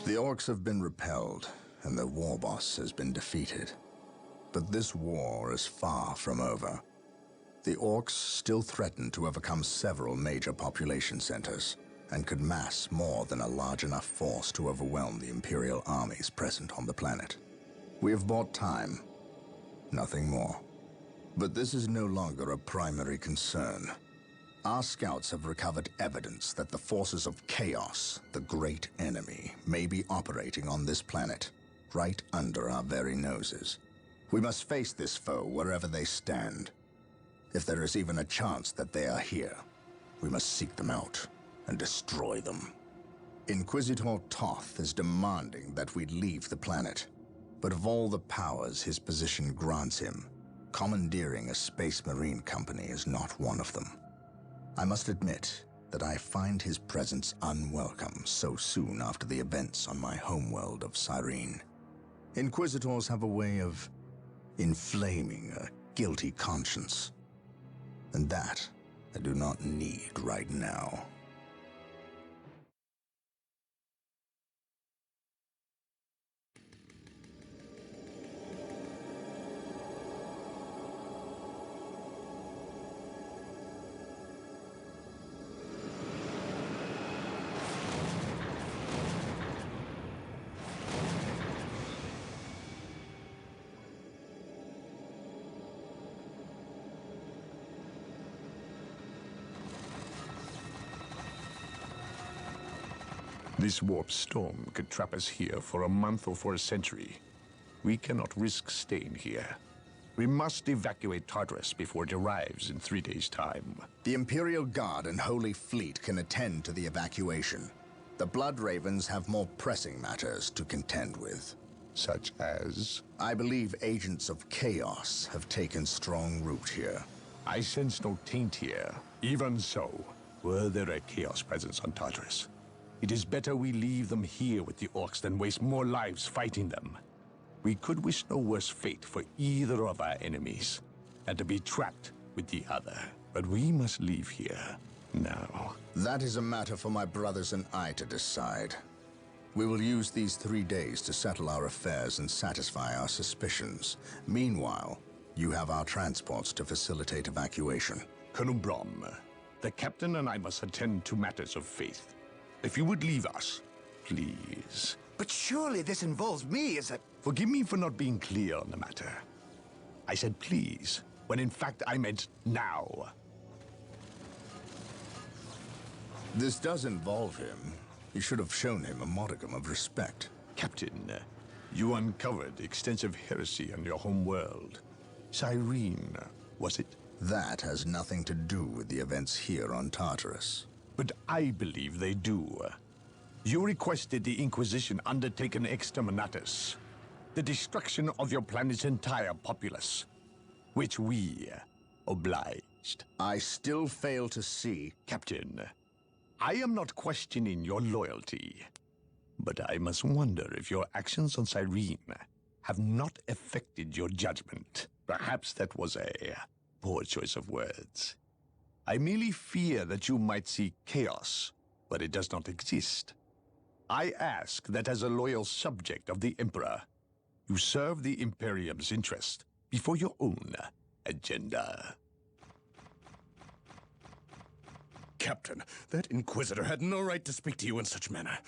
The orcs have been repelled, and their war boss has been defeated. But this war is far from over. The orcs still threaten to overcome several major population centers, and could mass more than a large enough force to overwhelm the Imperial armies present on the planet. We have bought time, nothing more. But this is no longer a primary concern. Our scouts have recovered evidence that the forces of chaos, the great enemy, may be operating on this planet, right under our very noses. We must face this foe wherever they stand. If there is even a chance that they are here, we must seek them out and destroy them. Inquisitor Toth is demanding that we leave the planet, but of all the powers his position grants him, commandeering a space marine company is not one of them. I must admit that I find his presence unwelcome so soon after the events on my homeworld of Cyrene. Inquisitors have a way of inflaming a guilty conscience, and that I do not need right now. This warp storm could trap us here for a month or for a century. We cannot risk staying here. We must evacuate Tartarus before it arrives in 3 days' time. The Imperial Guard and Holy Fleet can attend to the evacuation. The Blood Ravens have more pressing matters to contend with. Such as? I believe agents of chaos have taken strong root here. I sense no taint here. Even so, were there a chaos presence on Tartarus, it is better we leave them here with the orcs than waste more lives fighting them. We could wish no worse fate for either of our enemies, and to be trapped with the other. But we must leave here now. That is a matter for my brothers and I to decide. We will use these 3 days to settle our affairs and satisfy our suspicions. Meanwhile, you have our transports to facilitate evacuation. Colonel Brom, the captain and I must attend to matters of faith. If you would leave us, please. But surely this involves me as a... Forgive me for not being clear on the matter. I said please, when in fact I meant now. This does involve him. You should have shown him a modicum of respect. Captain, you uncovered extensive heresy on your home world. Cyrene, was it? That has nothing to do with the events here on Tartarus. But I believe they do. You requested the Inquisition undertake an exterminatus, the destruction of your planet's entire populace, which we obliged. I still fail to see... Captain, I am not questioning your loyalty, but I must wonder if your actions on Cyrene have not affected your judgment. Perhaps that was a poor choice of words. I merely fear that you might see chaos, but it does not exist. I ask that as a loyal subject of the Emperor, you serve the Imperium's interest before your own agenda. Captain, that Inquisitor had no right to speak to you in such manner.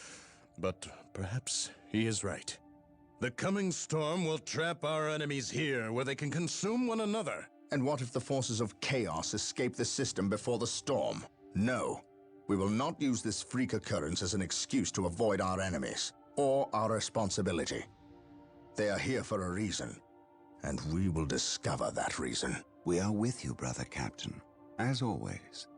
But perhaps he is right. The coming storm will trap our enemies here, where they can consume one another. And what if the forces of chaos escape the system before the storm? No. We will not use this freak occurrence as an excuse to avoid our enemies, or our responsibility. They are here for a reason, and we will discover that reason. We are with you, brother Captain, as always.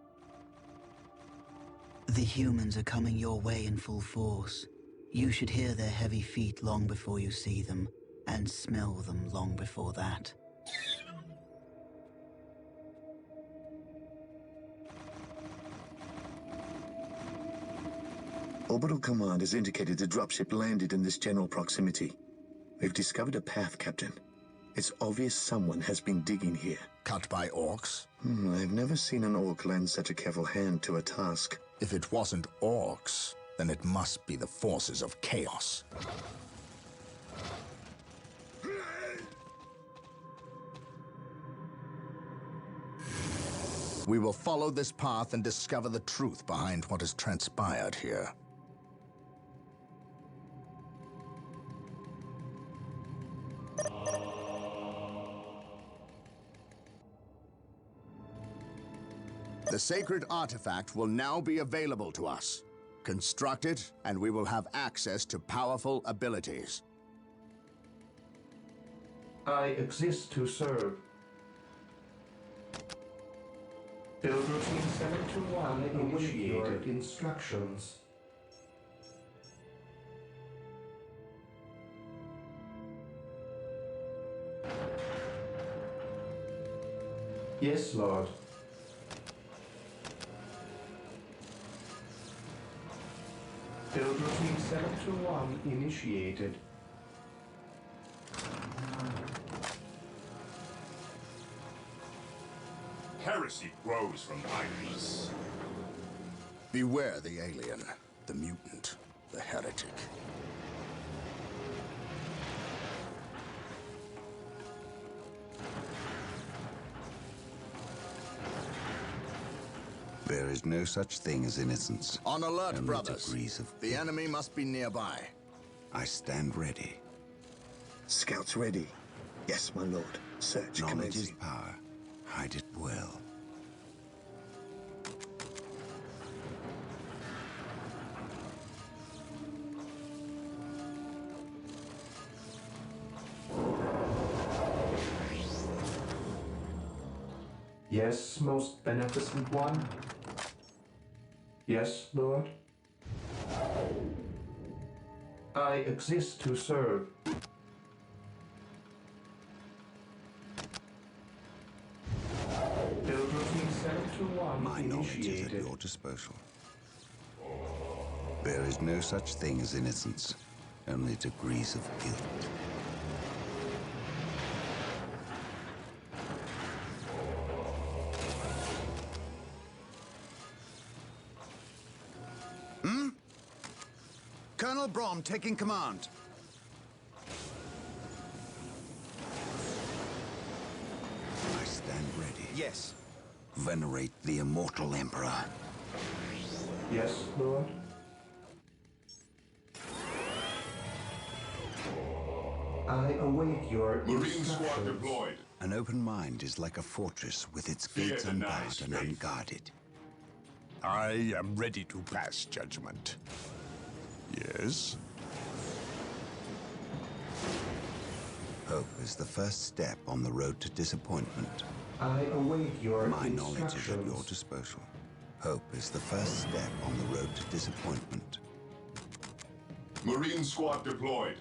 The humans are coming your way in full force. You should hear their heavy feet long before you see them, and smell them long before that. Orbital Command has indicated the dropship landed in this general proximity. We've discovered a path, Captain. It's obvious someone has been digging here. Cut by orcs? I've never seen an orc lend such a careful hand to a task. If it wasn't orcs, then it must be the forces of chaos. We will follow this path and discover the truth behind what has transpired here. The sacred artifact will now be available to us. Construct it, and we will have access to powerful abilities. I exist to serve. Build routine 721 initiated. Instructions. Yes, Lord. Build routine 721 initiated. Heresy grows from idleness. Beware the alien, the mutant, the heretic. There is no such thing as innocence. On alert, Only brothers. degrees of The enemy must be nearby. I stand ready. Scouts ready. Yes, my lord. Search Knowledge is commencing. power. Hide it well. Yes, most beneficent one. Yes, Lord. I exist to serve. Build routine 721 My knowledge is at initiated. your disposal. There is no such thing as innocence. Only degrees of guilt. Colonel Brom taking command. I stand ready. Yes. Venerate the immortal Emperor. Yes, Lord. I await your Marine squad instructions. deployed. An open mind is like a fortress with its Fear gates denies unbarred and faith. unguarded. I am ready to pass judgment. Yes? Hope is the first step on the road to disappointment. I await your My knowledge is at instructions. your disposal. Hope is the first step on the road to disappointment. Marine squad deployed.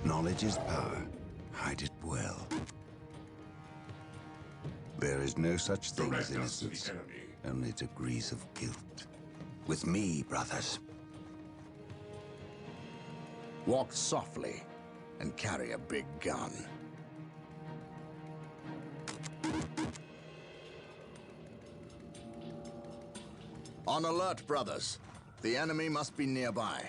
Knowledge is power. Hide it well. There is no such thing as Direct us to the innocence. enemy. Only degrees of guilt. With me, brothers. Walk softly and carry a big gun. On alert, brothers. The enemy must be nearby.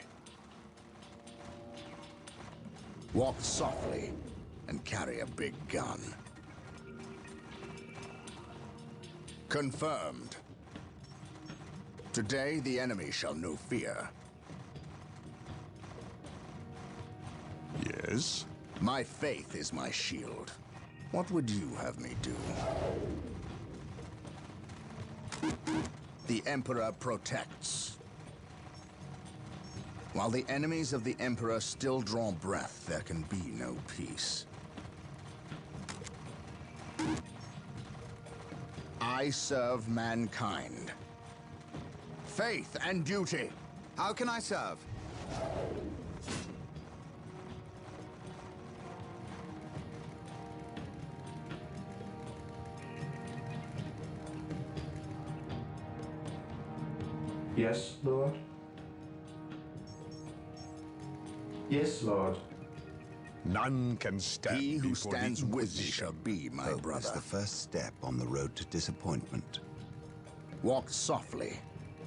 Walk softly and carry a big gun. Confirmed. Today, the enemy shall know fear. Yes? My faith is my shield. What would you have me do? The Emperor protects. While the enemies of the Emperor still draw breath, there can be no peace. I serve mankind. Faith and duty. How can I serve? Yes, Lord. Yes, Lord. None can stand He who before stands the with me Inquisition. shall be my Hope is brother. the first step on the road to disappointment. Walk softly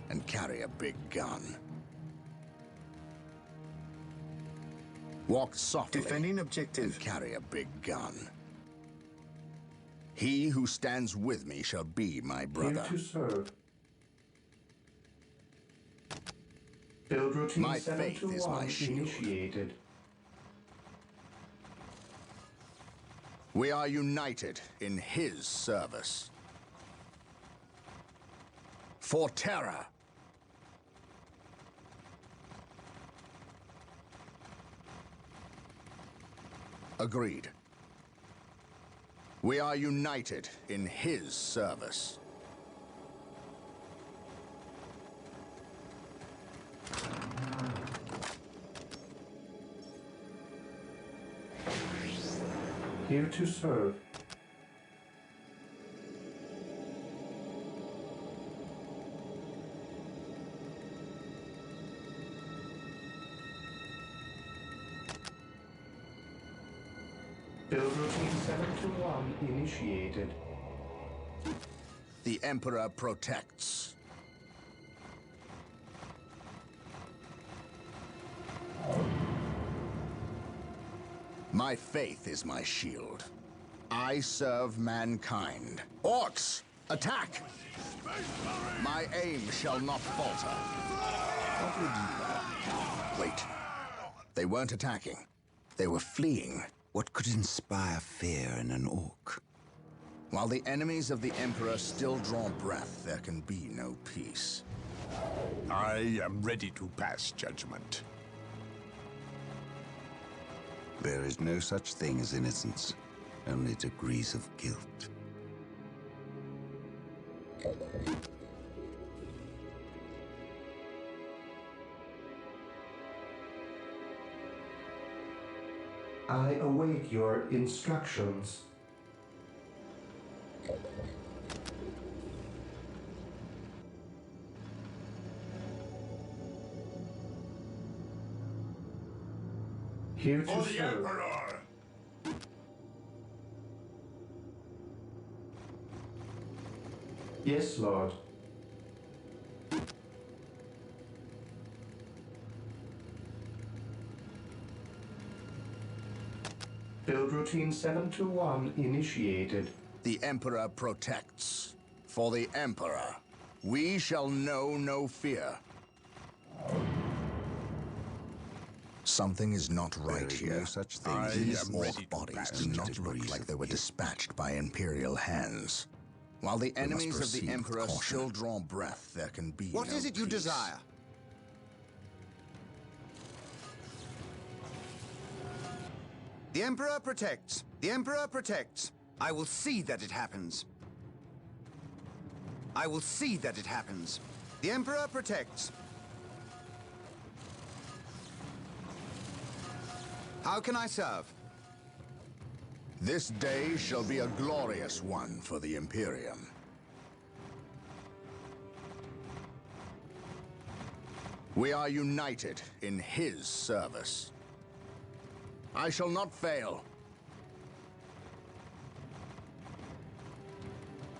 and carry a big gun. Walk softly. Defending objective. And carry a big gun. He who stands with me shall be my brother. Here to serve. Build routine My faith is my 721 shield. initiated. We are united in his service. For terror. Agreed. We are united in his service. Here to serve. Build routine 721 initiated. The Emperor protects. My faith is my shield. I serve mankind. Orcs, attack! My aim shall not falter. What would you know? Wait. They weren't attacking. They were fleeing. What could inspire fear in an orc? While the enemies of the Emperor still draw breath, there can be no peace. I am ready to pass judgment. There is no such thing as innocence, only degrees of guilt. I await your instructions. Here to For the serve. Emperor! Yes, Lord. Build routine 721 initiated. The Emperor protects. For the Emperor, we shall know no fear. Something is not right There is here. no such thing I as These am innocence. ready to orc bodies pass do not judgment. look like they were dispatched by Imperial hands. While the must enemies of proceed the with Emperor caution. still draw breath, there can be What no is it you peace. desire? The Emperor protects. The Emperor protects. I will see that it happens. I will see that it happens. The Emperor protects. How can I serve? This day shall be a glorious one for the Imperium. We are united in his service. I shall not fail.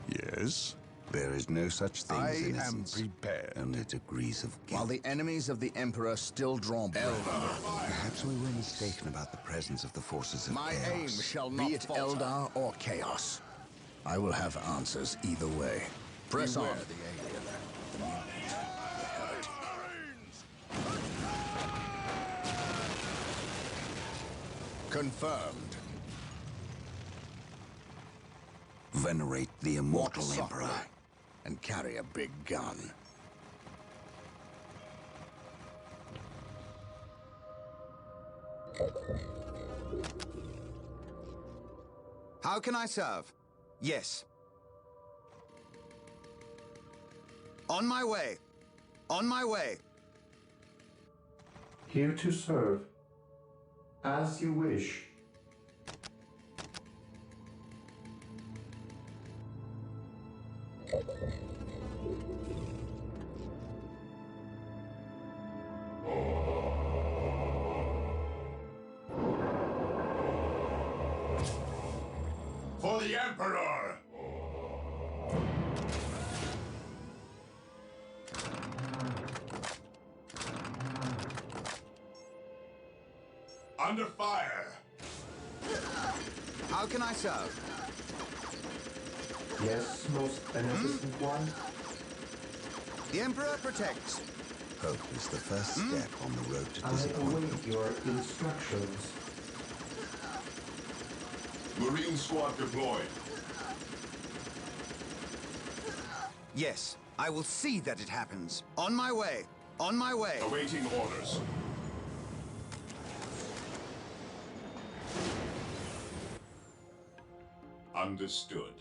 Yes, There is no such thing I as am innocence, prepared. only degrees of guilt. While the enemies of the Emperor still draw breath, Perhaps we were mistaken about the presence of the forces of my chaos. aim shall not be it falter. Eldar or Chaos. I will have answers either way. Press on. The alien, the mutant, the heretic. Confirmed. Venerate the Walk immortal softly Emperor. and carry a big gun. How can I serve? Yes. On my way. On my way. Here to serve. As you wish. For the Emperor! Under fire! How can I serve? Yes, most beneficent one. The Emperor protects. Hope is the first step on the road to I disappointment. await your instructions. Marine squad deployed. Yes, I will see that it happens. On my way. On my way. Awaiting orders. Understood.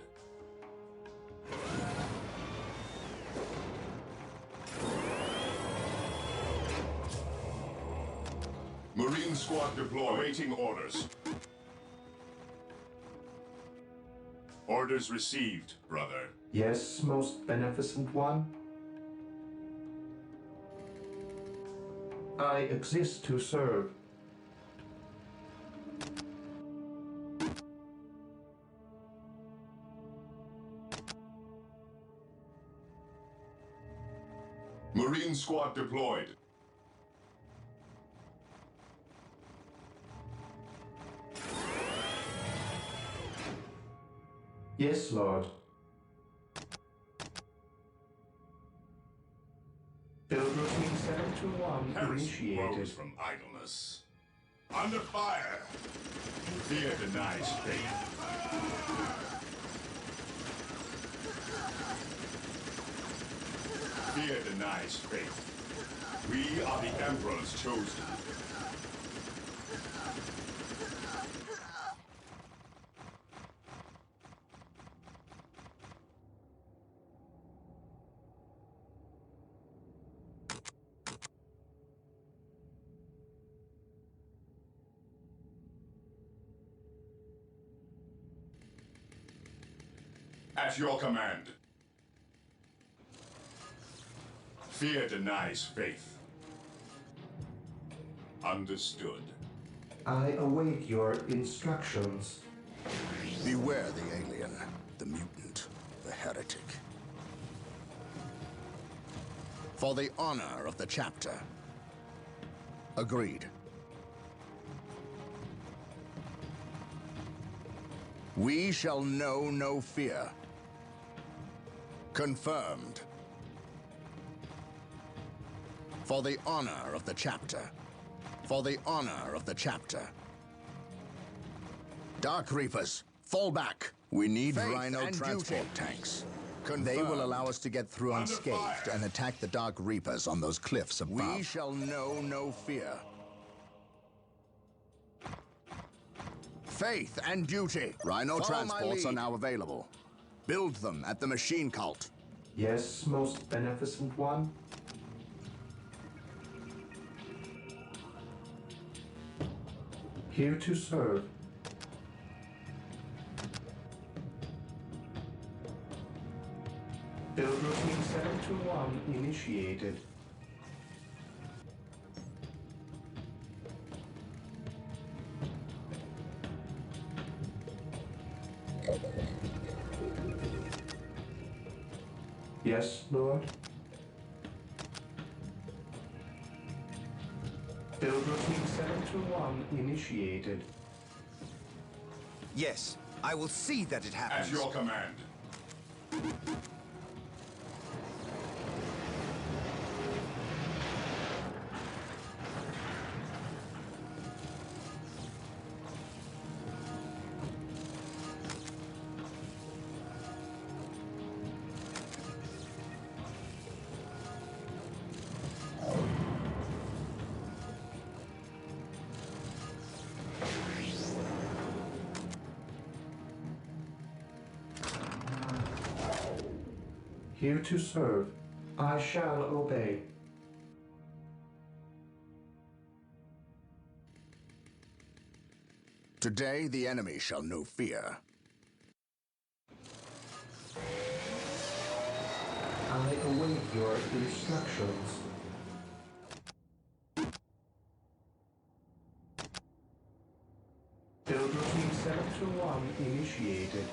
Marine squad deployed. Awaiting orders. Orders received, brother. Yes, most beneficent one. I exist to serve. Marine squad deployed. Yes, Lord. Build routine 721 Heresy grows initiated. from idleness. Under fire. Fear denies faith. Fear denies faith. We are the Emperor's chosen. At your command. Fear denies faith. Understood. I await your instructions. Beware the alien, the mutant, the heretic. For the honor of the chapter. Agreed. We shall know no fear. Confirmed. For the honor of the chapter. For the honor of the chapter. Dark Reapers, fall back. We need Faith Rhino and transport duty. tanks. They will allow us to get through Under unscathed fire. and attack the Dark Reapers on those cliffs above. We shall know no fear. Faith and duty. Rhino Follow my transports are lead. now available. Build them at the machine cult. Yes, most beneficent one. Here to serve. Build routine 721 initiated. Yes, Lord. Build routine 721 initiated. Yes, I will see that it At happens. your command. Here to serve. I shall obey. Today the enemy shall know fear. I await your instructions. Build routine 721 initiated.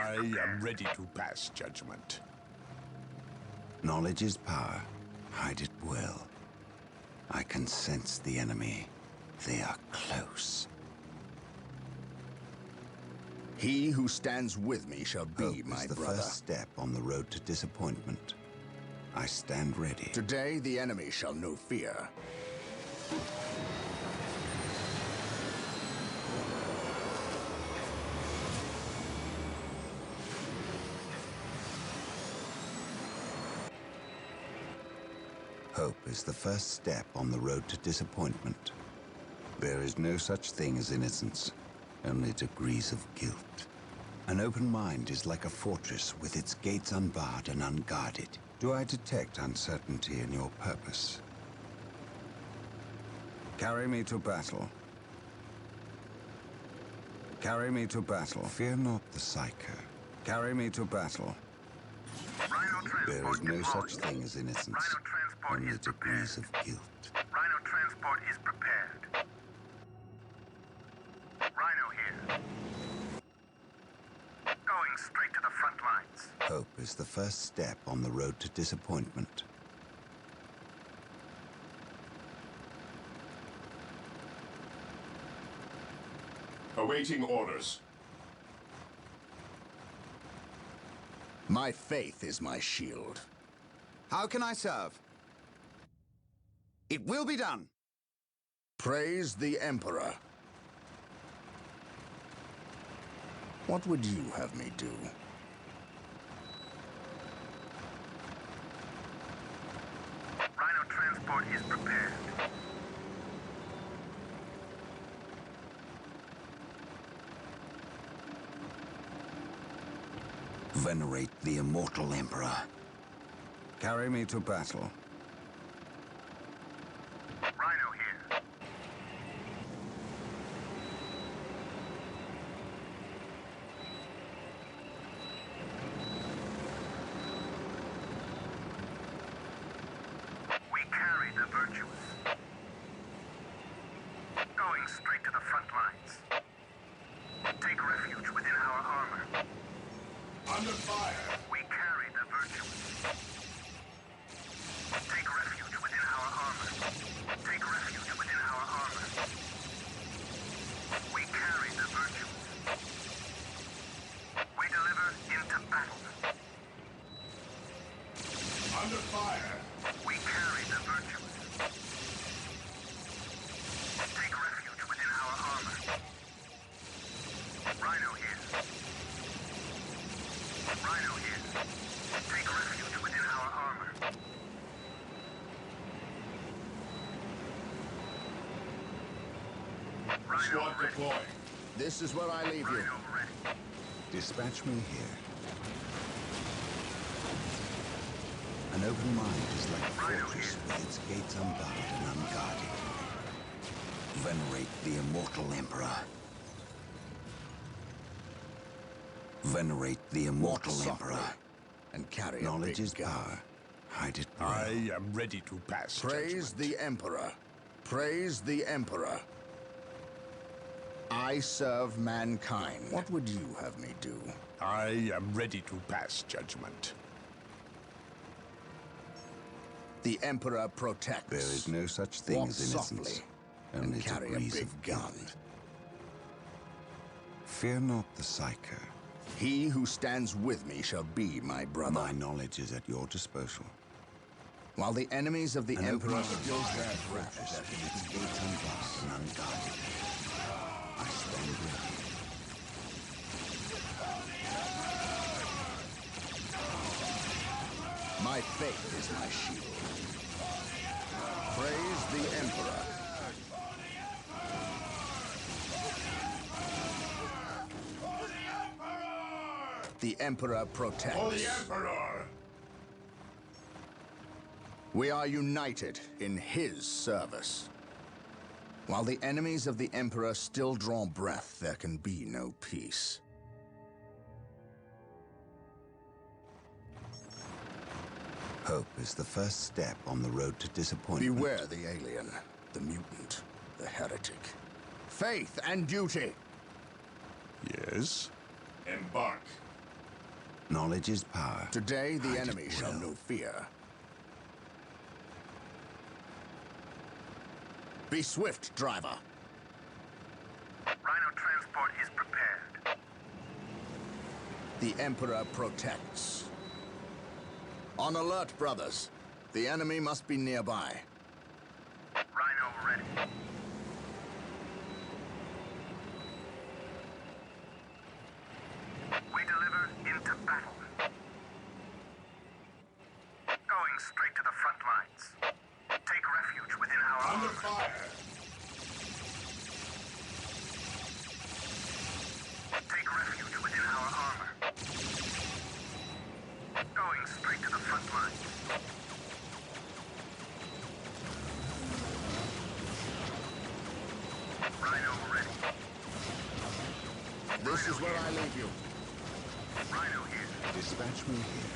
I am ready to pass judgment. Knowledge is power. Hide it well. I can sense the enemy. They are close. He who stands with me shall be Hope my is the brother. first step on the road to disappointment. I stand ready. Today the enemy shall know fear. Hope is the first step on the road to disappointment. There is no such thing as innocence, only degrees of guilt. An open mind is like a fortress with its gates unbarred and unguarded. Do I detect uncertainty in your purpose? Carry me to battle. Carry me to battle. Fear not the psycho. Carry me to battle. There is no such thing as innocence, only degrees of guilt. Rhino transport is prepared. Rhino here. Going straight to the front lines. Hope is the first step on the road to disappointment. Awaiting orders. My faith is my shield. How can I serve? It will be done. Praise the Emperor. What would you have me do? Rhino transport is prepared. Venerate the immortal Emperor. Carry me to battle. Rhino here. We carry the virtuous. Going straight to the front lines. Take refuge within our armor. Under fire. We carry the virtuous. Take refuge within our armor. Take refuge within our armor. We carry the virtuous. We deliver into battle. Under fire. We carry the virtuous. Take refuge within our armor. Rhino here. Rhino here. Take refuge within our armor. Rhino Squad ready. deploying. This is where I leave you. Rhino ready. Dispatch me here. An open mind is like a fortress with its gates unbarred and unguarded. Venerate the immortal Emperor. Venerate the immortal Walk Emperor. softly and carry Knowledge a big is gun. power. Hide it well. I am ready to pass Praise judgment. the Emperor. Praise the Emperor. I serve mankind. What would you have me do? I am ready to pass judgment. The Emperor protects. There is no such thing Walk as innocence, softly only and carry a degrees big of gun. guilt. Fear not the psycho. He who stands with me shall be my brother. My knowledge is at your disposal. While the enemies of the An Emperor open still mind bear is like a fortress with its gates unbarred and unguarded. I stand ready. my faith is my shield. Praise the Emperor. The Emperor protects. For the Emperor! We are united in his service. While the enemies of the Emperor still draw breath, there can be no peace. Hope is the first step on the road to disappointment. Beware the alien, the mutant, the heretic. Faith and duty! Yes? Embark. Knowledge is power. Today, the Hide enemy it shall well. know fear. Be swift, driver. Rhino transport is prepared. The Emperor protects. On alert, brothers. The enemy must be nearby. Rhino ready. We deliver into battle. Going straight to the front lines. Take refuge within our Under armor. fire! Take refuge within our armor. Going straight to the front lines. Rhino ready. This is where I leave you. Rhino here. Dispatch me here.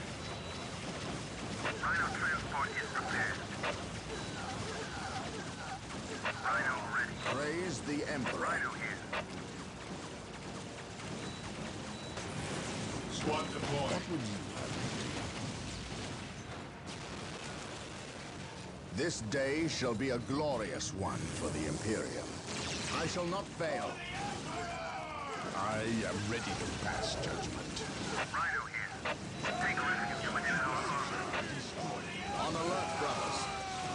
Rhino transport is prepared. Rhino ready. Praise the Emperor. Rhino here. Squad deployed. What would you have? This day shall be a glorious one for the Imperium. I shall not fail. I am ready to pass judgment. Rhino here. Take refuge within our armor. On alert, brothers.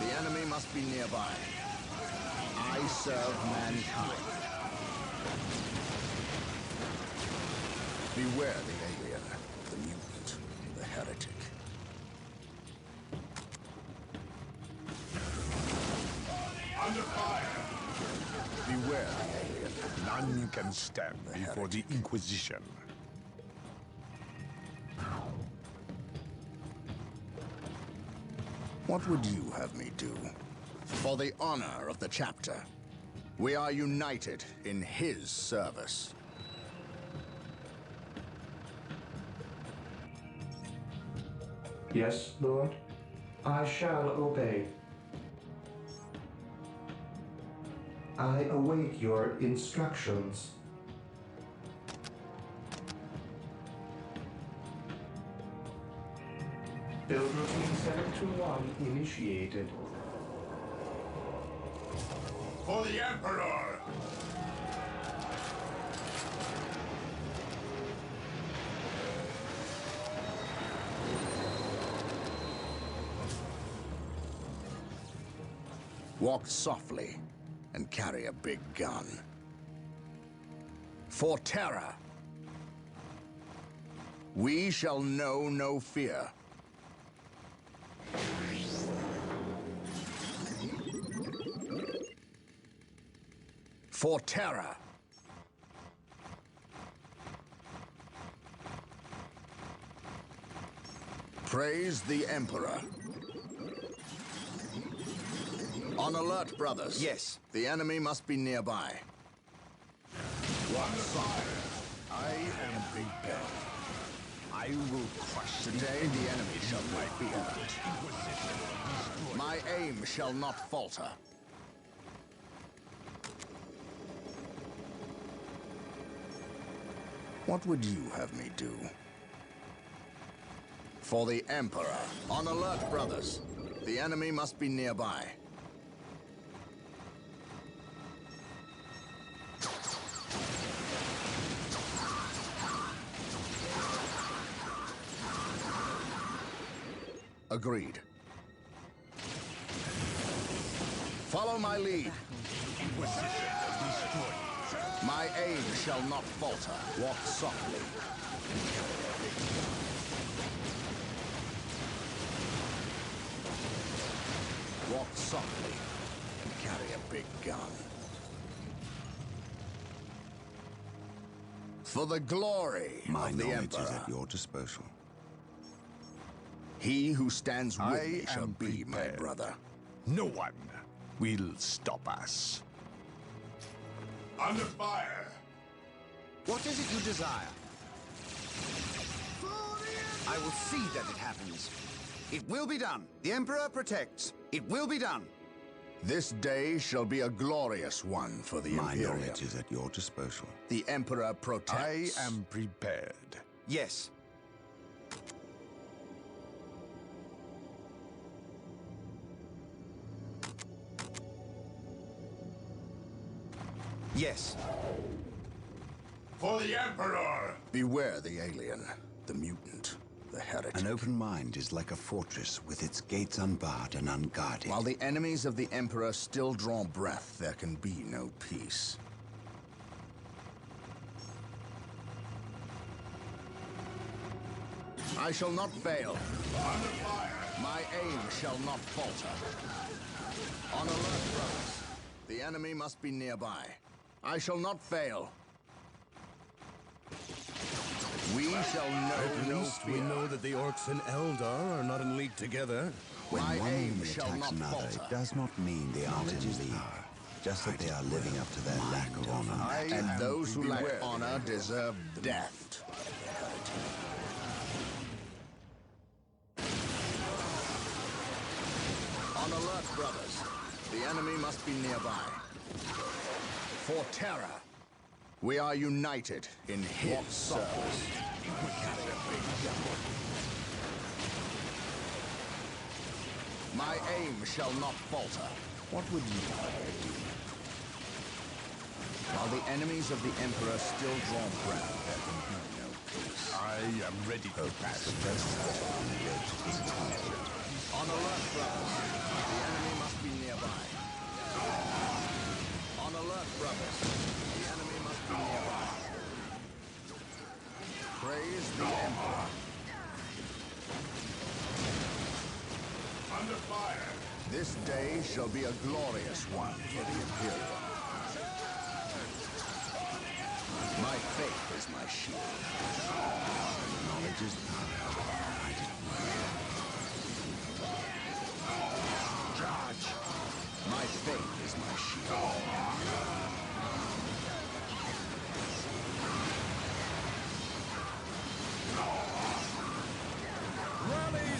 The enemy must be nearby. I serve mankind. Beware the alien, the mutant, the heretic. Under fire! Beware the alien. None can stand before the Inquisition. What would you have me do? For the honor of the chapter, we are united in his service. Yes, Lord. I shall obey. I await your instructions. Build routine 721 initiated. For the Emperor! Walk softly and carry a big gun. For terror, we shall know no fear. For terror, praise the Emperor. On alert, brothers. Yes. The enemy must be nearby. One side. I am prepared. I will crush Today the enemy shall not fear. My aim shall not falter. What would you have me do? For the Emperor. On alert, brothers. The enemy must be nearby. Agreed. Follow my lead. My aim shall not falter. Walk softly. Walk softly and carry a big gun. For the glory My of the knowledge Emperor. is at your disposal. He who stands with I me shall am be my prepared. brother. No one will stop us. Under fire! What is it you desire? I will see that it happens. It will be done. The Emperor protects. It will be done. This day shall be a glorious one for the My Imperium. knowledge is at your disposal. The Emperor I protects. am prepared. Yes. Yes. For the Emperor! Beware the alien, the mutant, the heretic. An open mind is like a fortress with its gates unbarred and unguarded. While the enemies of the Emperor still draw breath, there can be no peace. I shall not fail. Under fire! My aim shall not falter. On alert, brothers. The enemy must be nearby. I shall not fail. We shall know At no least fear. we know that the orcs and Eldar are not in league together. When My one aim enemy shall attacks not another, falter. it does not mean they aren't in league. Just that they are living up to their lack of honor. And those who lack honor deserve death. On alert, brothers. The enemy must be nearby. For terror, we are united in his service. My aim shall not falter. What would you do? While the enemies of the Emperor still draw breath, there can be no peace. I am ready to pass. On alert, brothers. The enemy must be nearby. On alert, brothers. The enemy must be nearby. Praise the Emperor. Under fire! This day shall be a glorious one for the Imperium. My faith is my shield. Knowledge is power. Charge! My faith is my shield.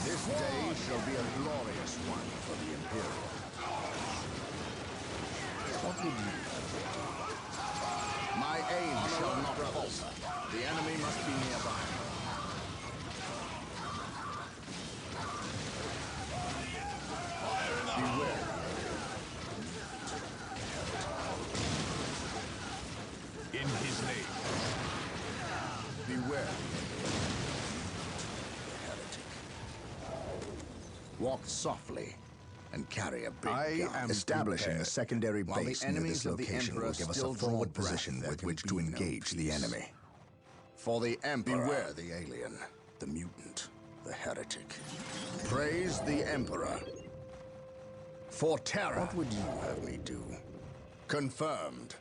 This day shall be a glorious one for the Imperium. What would you do? My aim shall not falter. The enemy must be nearby. Beware. In his name. Beware. Walk softly and carry a big gun. Establishing a secondary base near this location will give us a forward position with which to engage the enemy. For the Emperor, beware the alien, the mutant, the heretic. Praise the Emperor. For terror, what would you have me do? Confirmed.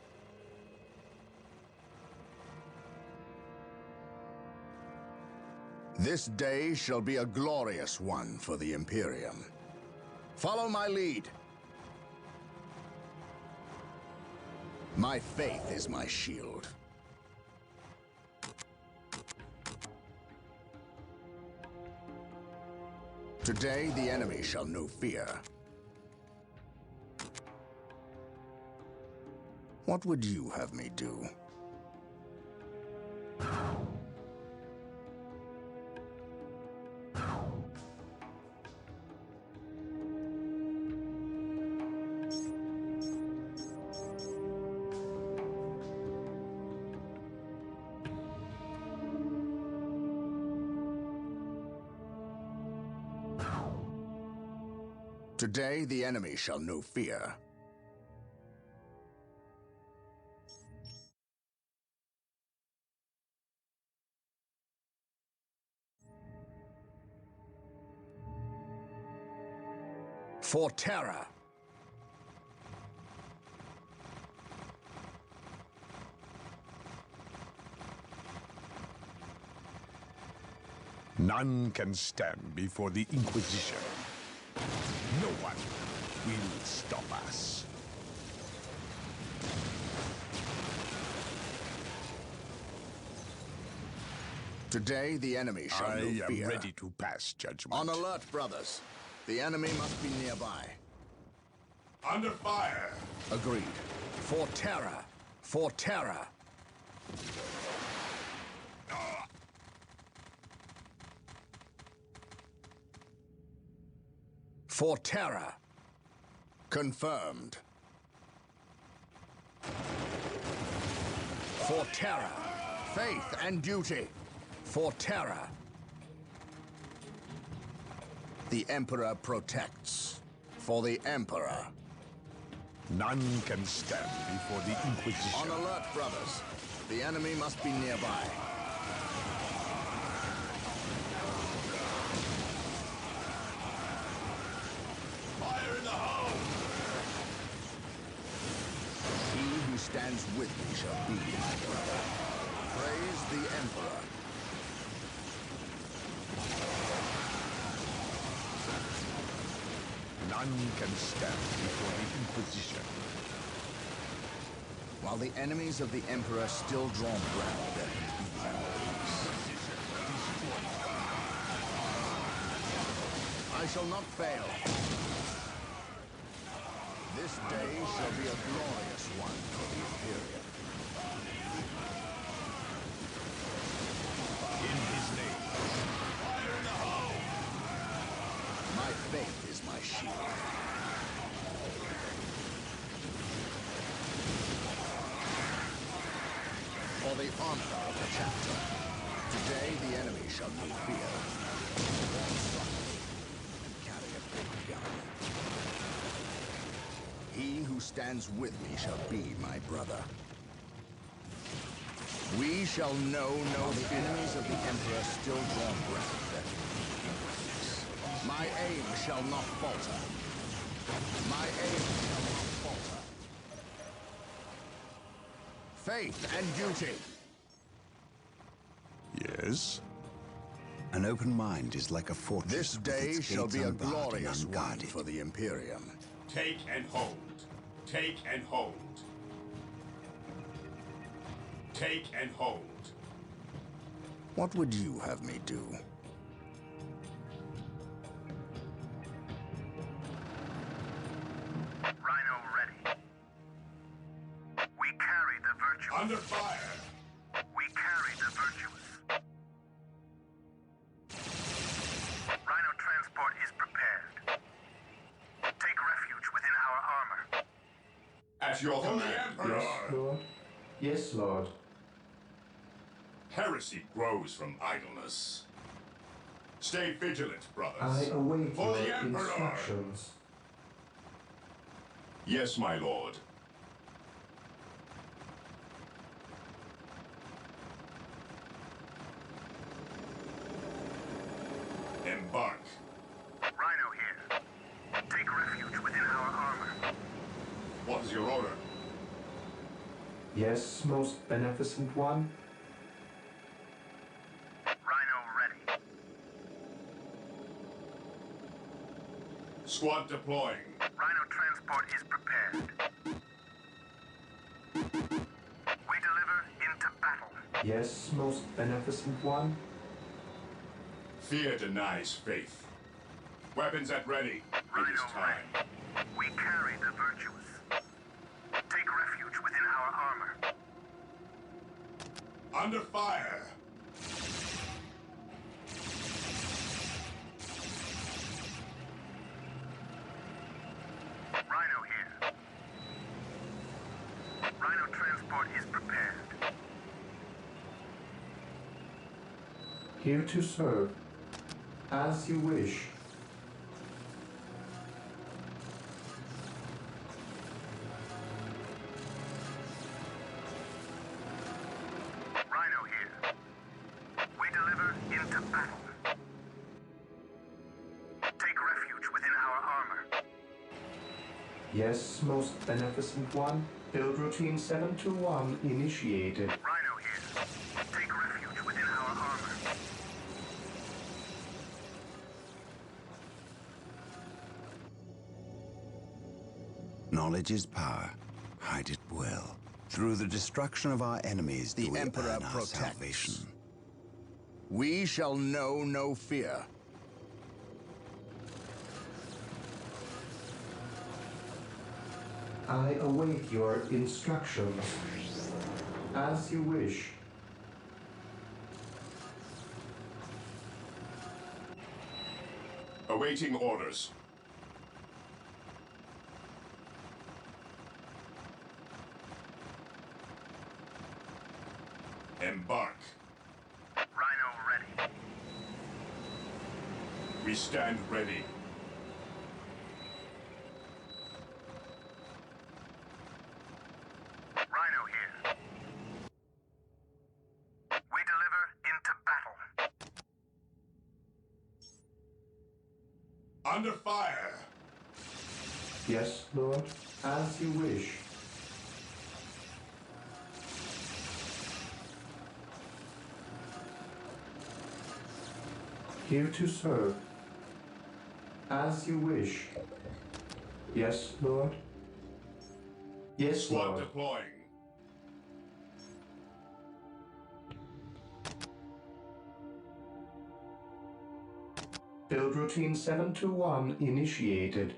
This day shall be a glorious one for the Imperium. Follow my lead. My faith is my shield. Today the enemy shall know fear. What would you have me do? Today the enemy shall know fear. For terror. None can stand before the Inquisition. No one will stop us. Today the enemy shall know fear. I am ready to pass judgment. On alert, brothers. The enemy must be nearby. Under fire! Agreed. For terror. For terror. For terror. Confirmed. For terror, faith and duty. For terror. The Emperor protects. For the Emperor. None can stand before the Inquisition. On alert, brothers. The enemy must be nearby. Fire in the hole! He who stands with me shall be my brother. Praise the Emperor. None can stand before the Inquisition. While the enemies of the Emperor still draw breath, there can be no peace. I shall not fail. This day shall be a glorious one for the Imperium. In his name. Fire in the hole! My faith is my shield. For the honor of the chapter. Today the enemy shall know fear. Walk softly and carry a big gun. He who stands with me shall be my brother. We shall know the enemies of the Emperor still draw breath. That my aim shall not falter. My aim shall not falter. Faith and duty. Yes? An open mind is like a fortress. This day with its shall gates be a unbarred and glorious one unguarded. for the Imperium. Take and hold. Take and hold. Take and hold. What would you have me do? Rhino ready. We carry the virtuous. Under fire! We carry the virtuous. Rhino transport is prepared. Take refuge within our armor. At your command, Emperor! Yes, Lord. Yes, Lord. Heresy grows from idleness. Stay vigilant, brothers. I await For the your Emperor! instructions. Yes, my lord. Embark. Rhino here. Take refuge within our armor. What is your order? Yes, most beneficent one. Rhino ready. Squad deploying. Rhino transport is prepared. We deliver into battle. Yes, most beneficent one. Fear denies faith. Weapons at ready. It is time. We carry the virtuous. Take refuge within our armor. Under fire! Rhino here. Rhino transport is prepared. Here to serve. As you wish. Rhino here. We deliver into battle. Take refuge within our armor. Yes, most beneficent one. Build routine 721 initiated. Rhino here. Take refuge within our armor. Knowledge is power. Hide it well. Through the destruction of our enemies, The do we Emperor earn our protects. salvation. We shall know no fear. I await your instructions. As you wish. Awaiting orders. Embark. Rhino ready. We stand ready. Rhino here. We deliver into battle. Under fire. Yes, Lord, as you wish. Here to serve. As you wish. Yes, Lord. Yes, Squad Lord. deploying. Build routine 721 initiated.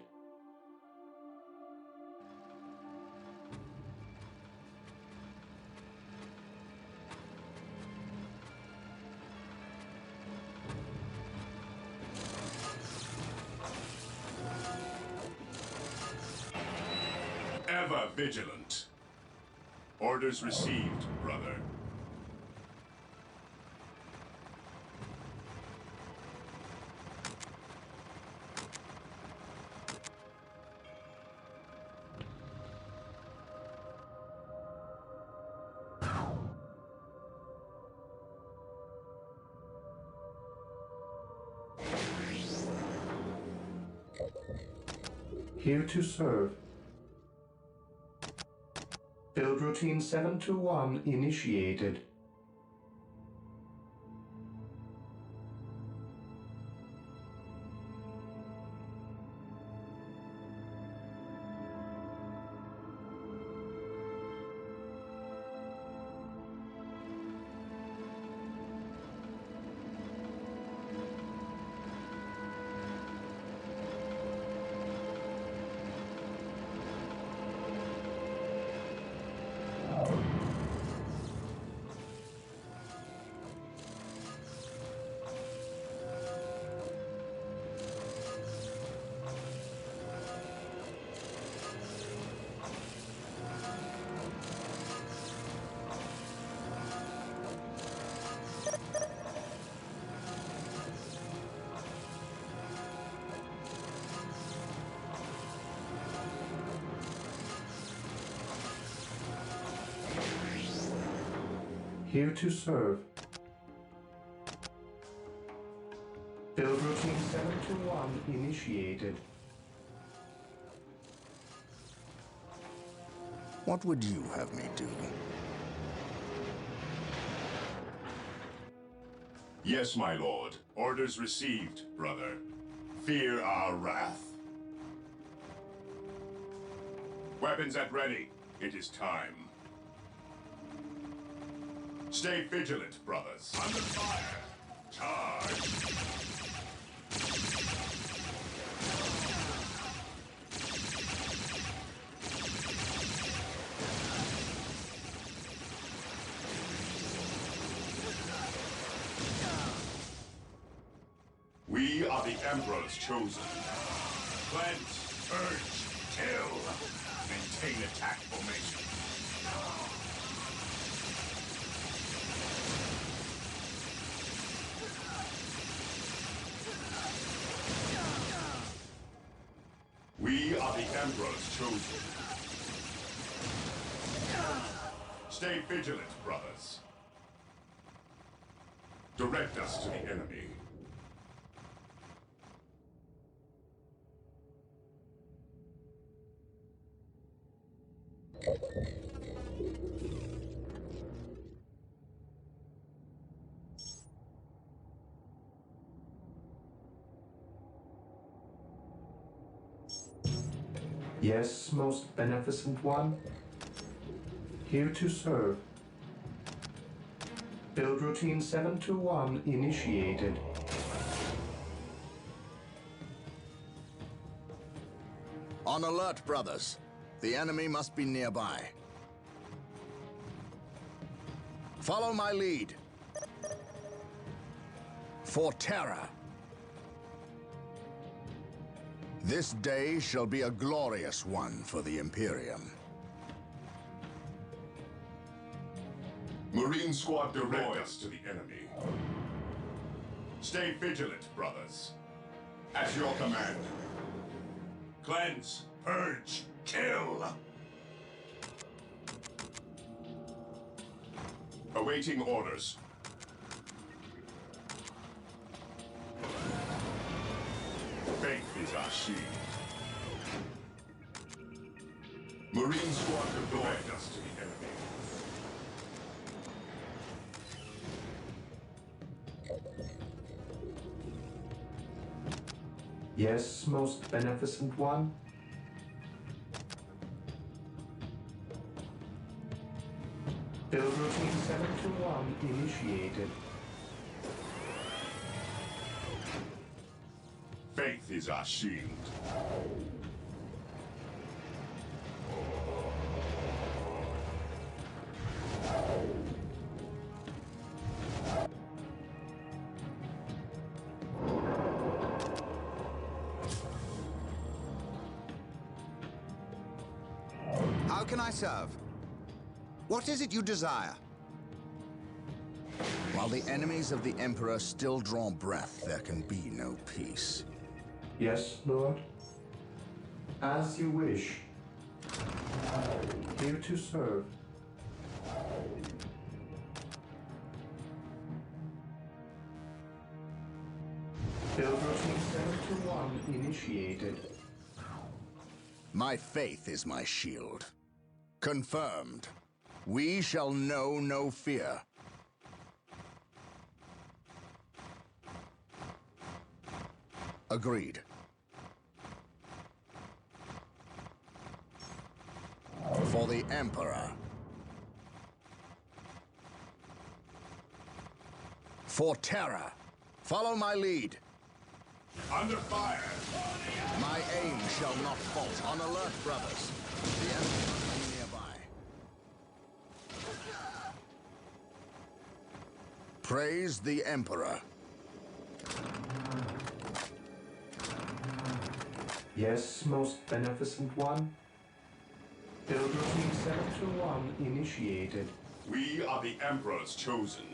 Ever vigilant. Orders received, brother. Here to serve. Build routine 721 initiated. Here to serve. Build routine 721 initiated. What would you have me do? Yes, my lord. Orders received, brother. Fear our wrath. Weapons at ready. It is time. Stay vigilant, brothers. Under fire. Charge. We are the Emperor's chosen. Cleanse, purge, kill. Maintain attack formation. We are the Emperor's chosen. Stay vigilant, brothers. Direct us to the enemy. Yes, most beneficent one. Here to serve. Build routine 721 initiated. On alert, brothers. The enemy must be nearby. Follow my lead. For terror. This day shall be a glorious one for the Imperium. Marine Squad, direct us to the enemy. Stay vigilant, brothers. At your command. Cleanse, purge, kill! Awaiting orders. Faith is our shield. Marine Squad, direct us to the enemy. Yes, most beneficent one. Build routine 721 initiated. Faith is our shield. How can I serve? What is it you desire? While the enemies of the Emperor still draw breath, there can be no peace. Yes, Lord. As you wish. Here to serve. Build routine 721 initiated. My faith is my shield. Confirmed. We shall know no fear. Agreed. For the Emperor. For terror. Follow my lead. Under fire! My aim shall not falter. On alert, brothers. The enemy must be nearby. Praise the Emperor. Yes, most beneficent one. Build routine 721 initiated. We are the Emperor's chosen.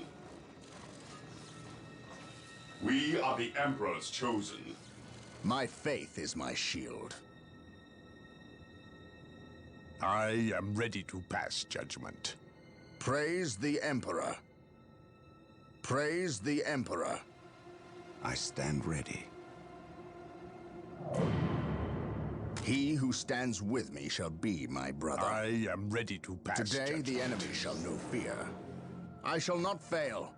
We are the Emperor's chosen. My faith is my shield. I am ready to pass judgment. Praise the Emperor. Praise the Emperor. I stand ready. He who stands with me shall be my brother. I am ready to pass Today judgment. the enemy shall know fear. I shall not fail.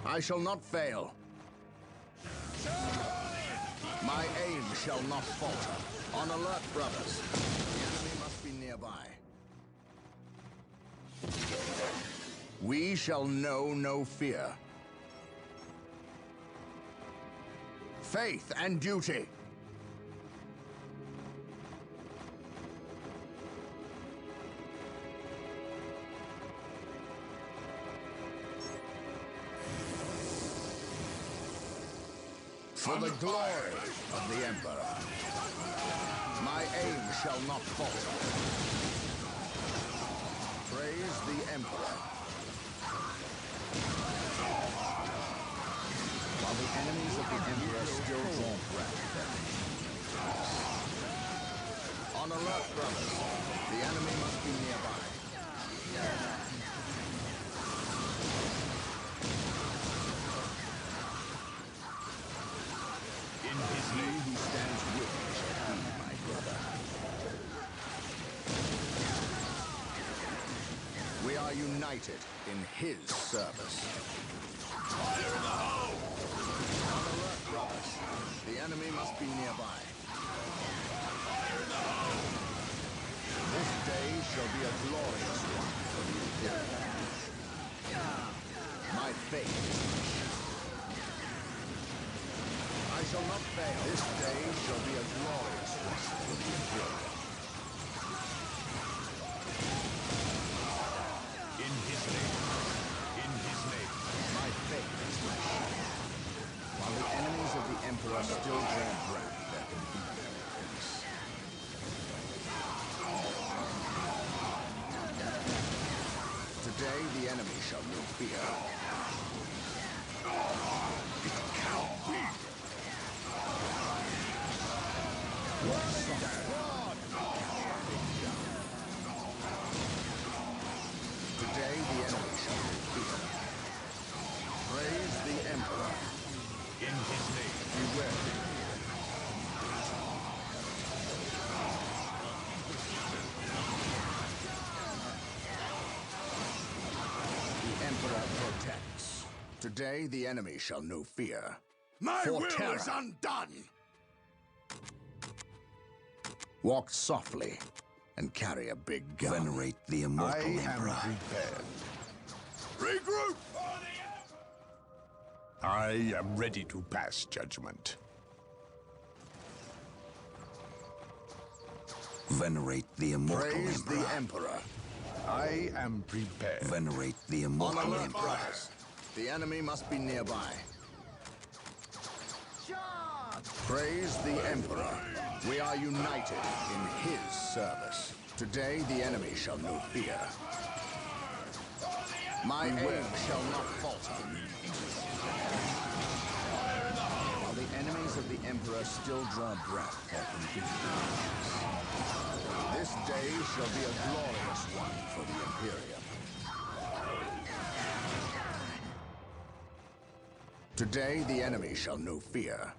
I shall not fail. My aim shall not falter. On alert, brothers. The enemy must be nearby. We shall know no fear. Faith and duty. For the glory of the Emperor. My aim shall not falter. Praise the Emperor. While the enemies of the Emperor still draw breath. On alert, brothers. The enemy must be nearby. In his He name. who stands with me shall be my brother. We are united in his service. Fire in the hole! On alert, brothers. The enemy must be nearby. Fire in the hole! This day shall be a glorious one for the Imperium. My faith is my shield. I shall not fail. This day shall be a glorious one for the Imperium. In his name. In his name. My faith is my shield. While the enemies of the Emperor still draw breath, there can be no peace. fear. It can't be. Today the enemy shall be fear. Praise the Emperor. In his name. Beware. The Emperor protects. Today the enemy shall know fear. My For will terror. is undone! Walk softly and carry a big gun. Venerate the immortal Emperor. Prepared. Regroup! I am ready to pass judgment. Venerate the immortal Praise Emperor. the Emperor. I am prepared. Venerate the On immortal alert, Emperor. brothers. The enemy must be nearby. Praise the Emperor. We are united in his service. Today the enemy shall know fear. My aim shall not falter. While the enemies of the Emperor still draw breath, there can be peace. This day shall be a glorious one for the Imperium. Today the enemy shall know fear.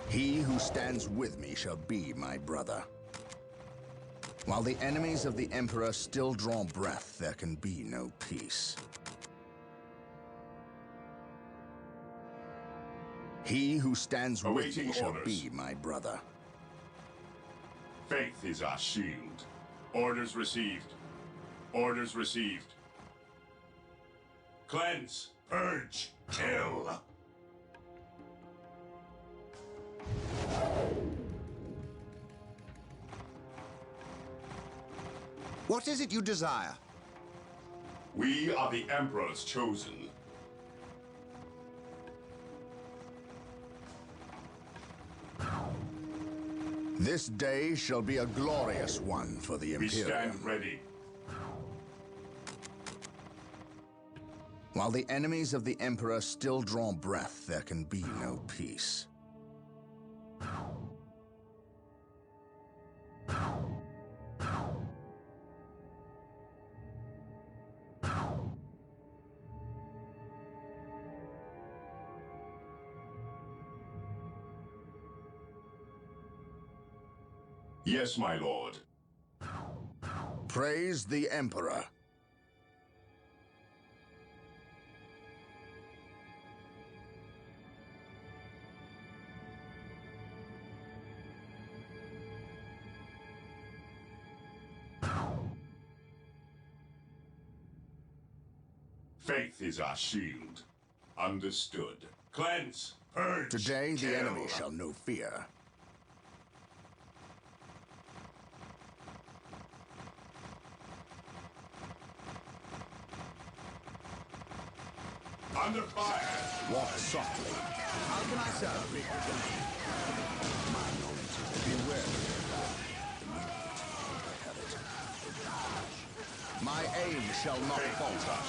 He who stands with me shall be my brother. While the enemies of the Emperor still draw breath, there can be no peace. He who stands with Awaiting me shall orders. be my brother. Faith is our shield. Orders received. Orders received. Cleanse, purge, kill. What is it you desire? We are the Emperor's chosen. This day shall be a glorious one for the We Imperium. stand ready. While the enemies of the Emperor still draw breath, there can be no peace. Yes, my lord. Praise the Emperor. Faith is our shield. Understood. Cleanse, purge, Today the kill. enemy shall know fear. Under fire. Walk softly. How can I serve? My knowledge is beware. My aim shall not falter.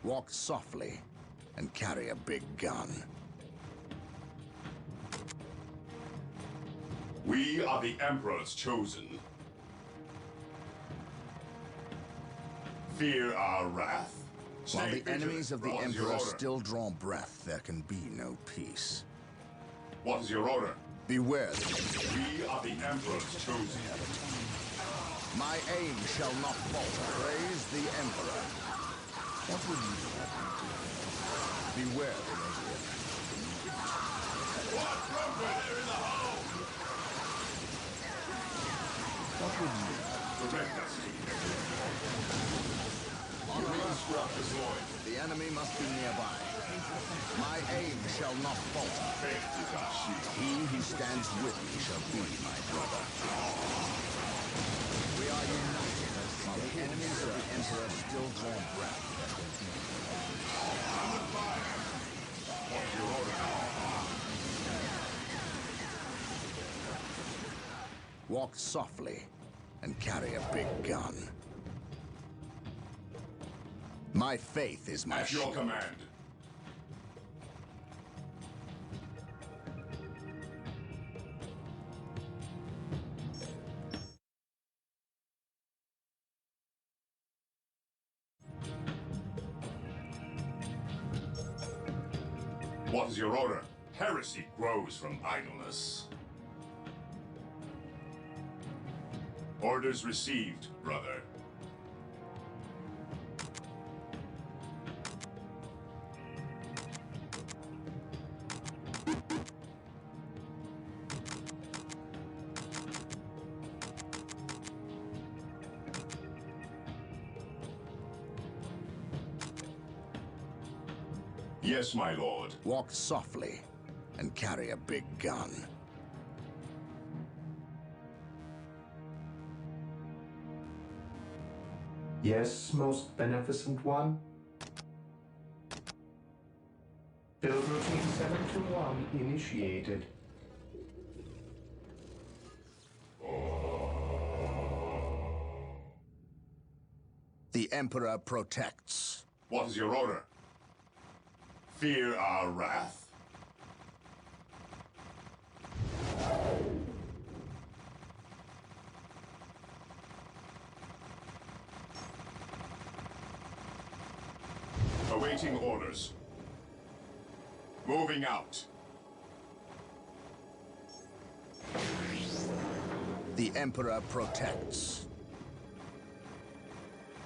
Walk softly and carry a big gun. We are the Emperor's chosen. Fear our wrath. While Stay the enemies of the vigilant. What is your Emperor order? still draw breath, there can be no peace. What is your order? Beware. We are the Emperor's chosen. My aim shall not falter. Praise the Emperor. What would you have me do? Beware the Emperor. What broker there in the hole? What would you have? Protect us. The enemy must be nearby. My aim shall not falter. Faith is our shield. He who stands with me shall be my brother. We are united, while the enemies of the Emperor still draw breath. Under fire. What's your order? Walk softly and carry a big gun. My faith is my At your shield. command. What is your order? Heresy grows from idleness. Orders received, brother. Yes, my lord. Walk softly and carry a big gun. Yes, most beneficent one. Build routine 721 initiated. The Emperor protects. What is your order? Fear our wrath. Awaiting orders. Moving out. The Emperor protects.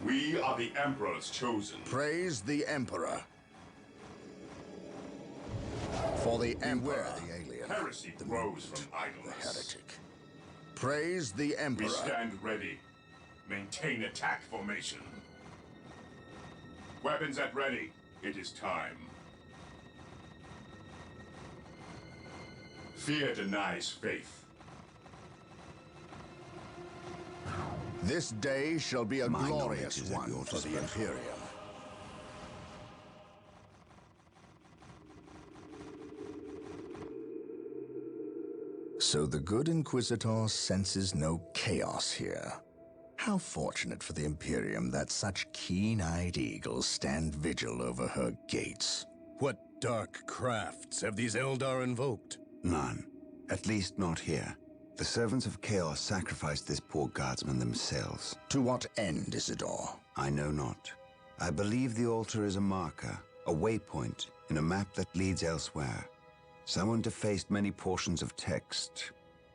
We are the Emperor's chosen. Praise the Emperor. For the Emperor, the alien. Heresy grows from The idleness. heretic. Praise the Emperor. We stand ready. Maintain attack formation. Weapons at ready. It is time. Fear denies faith. This day shall be a My glorious knowledge is at one your for the disposal. Imperium. So the good Inquisitor senses no chaos here. How fortunate for the Imperium that such keen-eyed eagles stand vigil over her gates. What dark crafts have these Eldar invoked? None. At least not here. The servants of Chaos sacrificed this poor guardsman themselves. To what end, Isidore? I know not. I believe the altar is a marker, a waypoint in a map that leads elsewhere. Someone defaced many portions of text.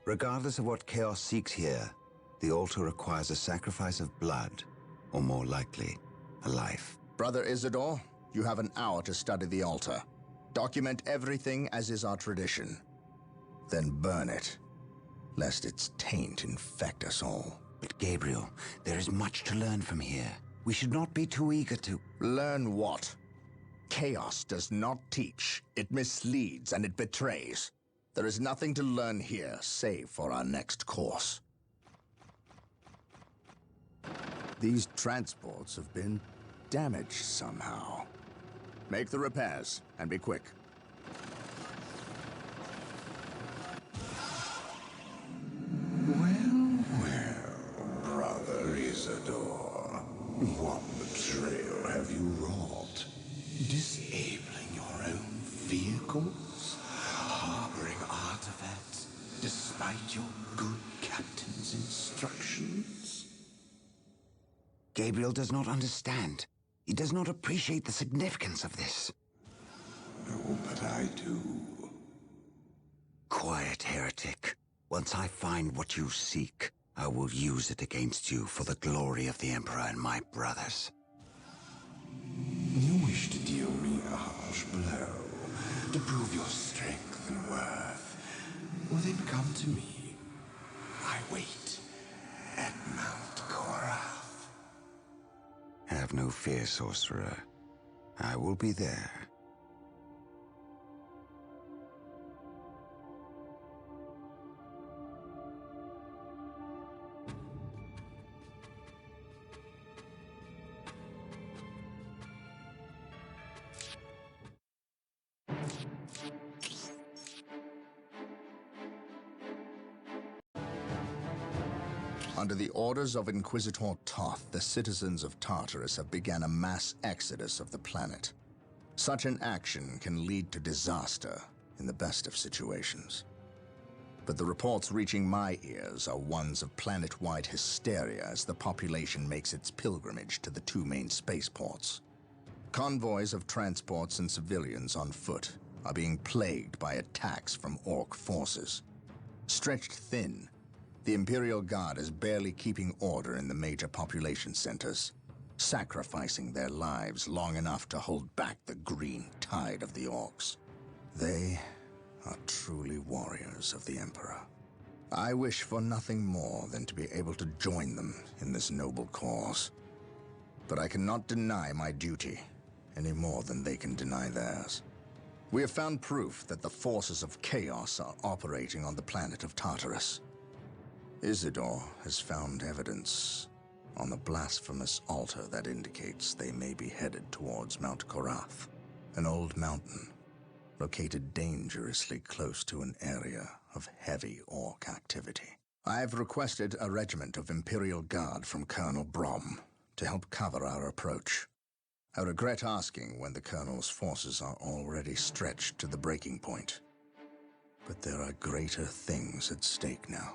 Regardless of what Chaos seeks here, the altar requires a sacrifice of blood, or more likely, a life. Brother Isidore, you have an hour to study the altar. Document everything as is our tradition. Then burn it, lest its taint infect us all. But Gabriel, there is much to learn from here. We should not be too eager to... Learn what? Chaos does not teach. It misleads and it betrays. There is nothing to learn here, save for our next course. These transports have been damaged somehow. Make the repairs, and be quick. Well, Brother Isidore, what betrayal have you wrought? Disabling your own vehicles? Harboring artifacts despite your good captain's instructions? Gabriel does not understand. He does not appreciate the significance of this. Oh, but I do. Quiet, heretic. Once I find what you seek, I will use it against you for the glory of the Emperor and my brothers. You wish to deal me a harsh blow, to prove your strength and worth. Well, then come to me. I wait at Mount Korath. Have no fear, sorcerer. I will be there. Under the orders of Inquisitor Toth, the citizens of Tartarus have begun a mass exodus of the planet. Such an action can lead to disaster in the best of situations. But the reports reaching my ears are ones of planet-wide hysteria as the population makes its pilgrimage to the two main spaceports. Convoys of transports and civilians on foot are being plagued by attacks from Orc forces. Stretched thin, the Imperial Guard is barely keeping order in the major population centers, sacrificing their lives long enough to hold back the green tide of the Orcs. They are truly warriors of the Emperor. I wish for nothing more than to be able to join them in this noble cause. But I cannot deny my duty any more than they can deny theirs. We have found proof that the forces of chaos are operating on the planet of Tartarus. Isidore has found evidence on the blasphemous altar that indicates they may be headed towards Mount Korath, an old mountain located dangerously close to an area of heavy Orc activity. I have requested a regiment of Imperial Guard from Colonel Brom to help cover our approach. I regret asking when the Colonel's forces are already stretched to the breaking point. But there are greater things at stake now.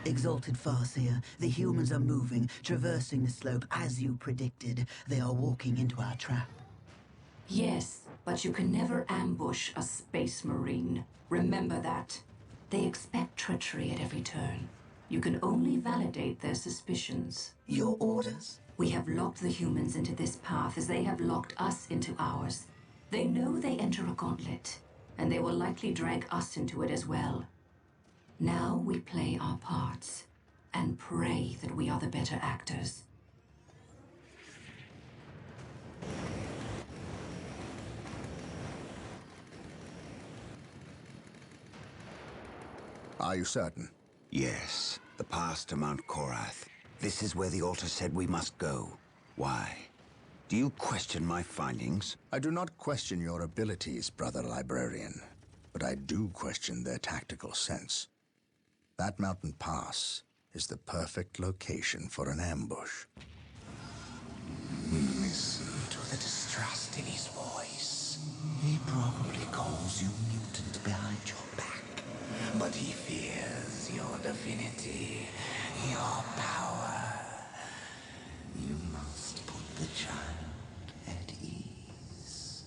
Exalted Farseer, the humans are moving, traversing the slope as you predicted. They are walking into our trap. Yes, but you can never ambush a space marine. Remember that. They expect treachery at every turn. You can only validate their suspicions. Your orders? We have locked the humans into this path as they have locked us into ours. They know they enter a gauntlet, and they will likely drag us into it as well. Now we play our parts, and pray that we are the better actors. Are you certain? Yes, the path to Mount Korath. This is where the altar said we must go. Why? Do you question my findings? I do not question your abilities, Brother Librarian, but I do question their tactical sense. That mountain pass is the perfect location for an ambush. Listen to the distrust in his voice. He probably calls you mutant behind your back, but he fears your divinity, your power. You must put the child at ease.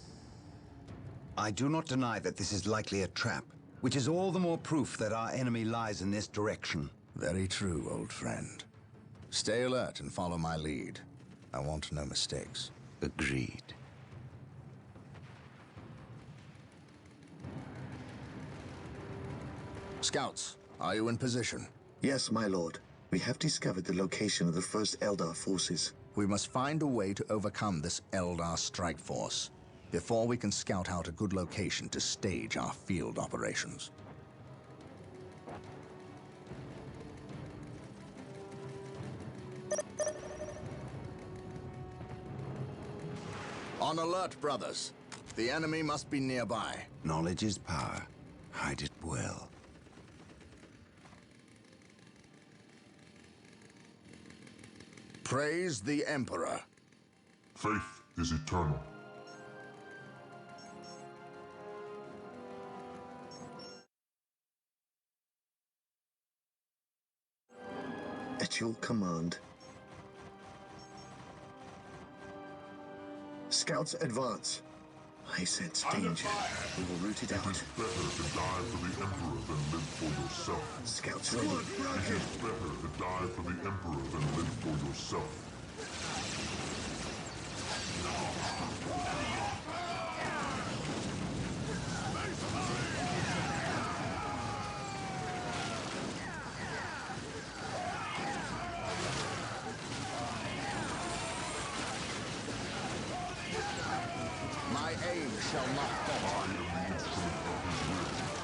I do not deny that this is likely a trap, which is all the more proof that our enemy lies in this direction. Very true, old friend. Stay alert and follow my lead. I want no mistakes. Agreed. Scouts, are you in position? Yes, my lord. We have discovered the location of the first Eldar forces. We must find a way to overcome this Eldar strike force before we can scout out a good location to stage our field operations. On alert, brothers. The enemy must be nearby. Knowledge is power. Hide it well. Praise the Emperor. Faith is eternal. At your command. Scouts, advance. I sense danger. We will root it out. It is better to die for the Emperor than live for yourself. Scouts ready. It is better to die for the Emperor than live for yourself. My aim shall not fall. I am the instrument of his will.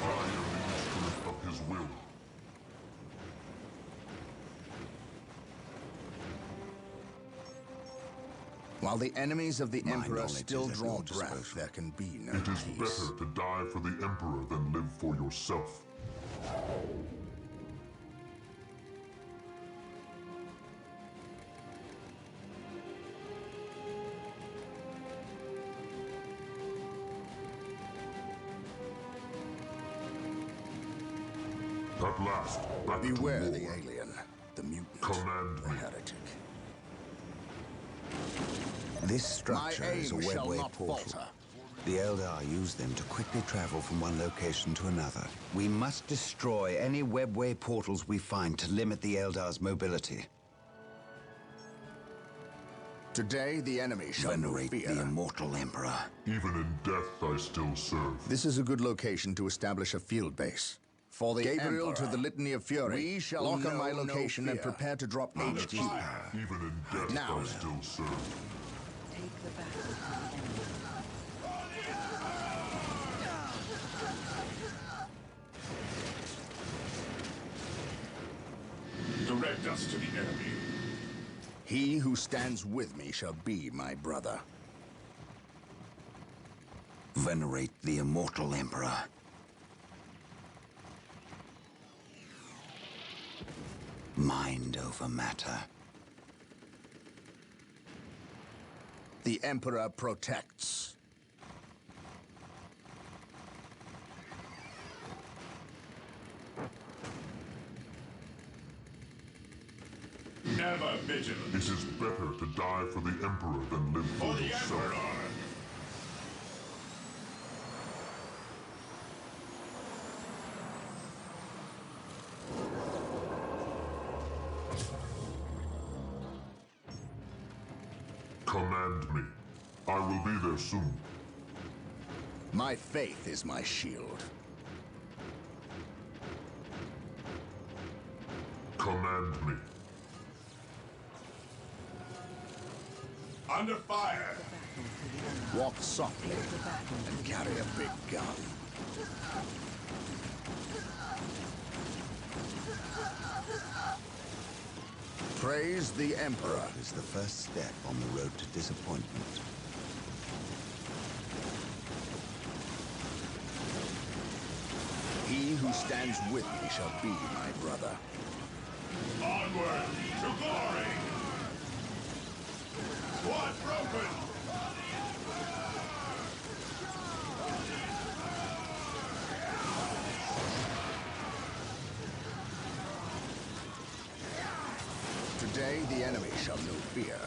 I am the instrument of his will. While the enemies of the My Emperor knowledge still is at draw your breath, disposal. there can be no It is peace. better to die for the Emperor than live for yourself. At last, back Beware to the war. alien, the mutant, Command the me. heretic. This structure My is a aim shall webway not portal. falter. The Eldar use them to quickly travel from one location to another. We must destroy any webway portals we find to limit the Eldar's mobility. Today, the enemy shall know Venerate fear. the immortal Emperor. Even in death, I still serve. This is a good location to establish a field base. For the Gabriel Emperor. to the Litany of Fury. We shall lock on my location and prepare to drop HQ power. Even in death, Now. I still serve. Take the battle to the enemy. Direct us to the enemy. He who stands with me shall be my brother. Venerate the immortal Emperor. Mind over matter. The Emperor protects. Never vigilant. It is better to die for the Emperor than live for yourself. Command me. I will be there soon. My faith is my shield. Command me. Under fire. Walk softly and carry a big gun. Praise the Emperor. Is the first step on the road to disappointment. He who stands with me shall be my brother. Onward to glory. Squad broken. Today the enemy shall know fear.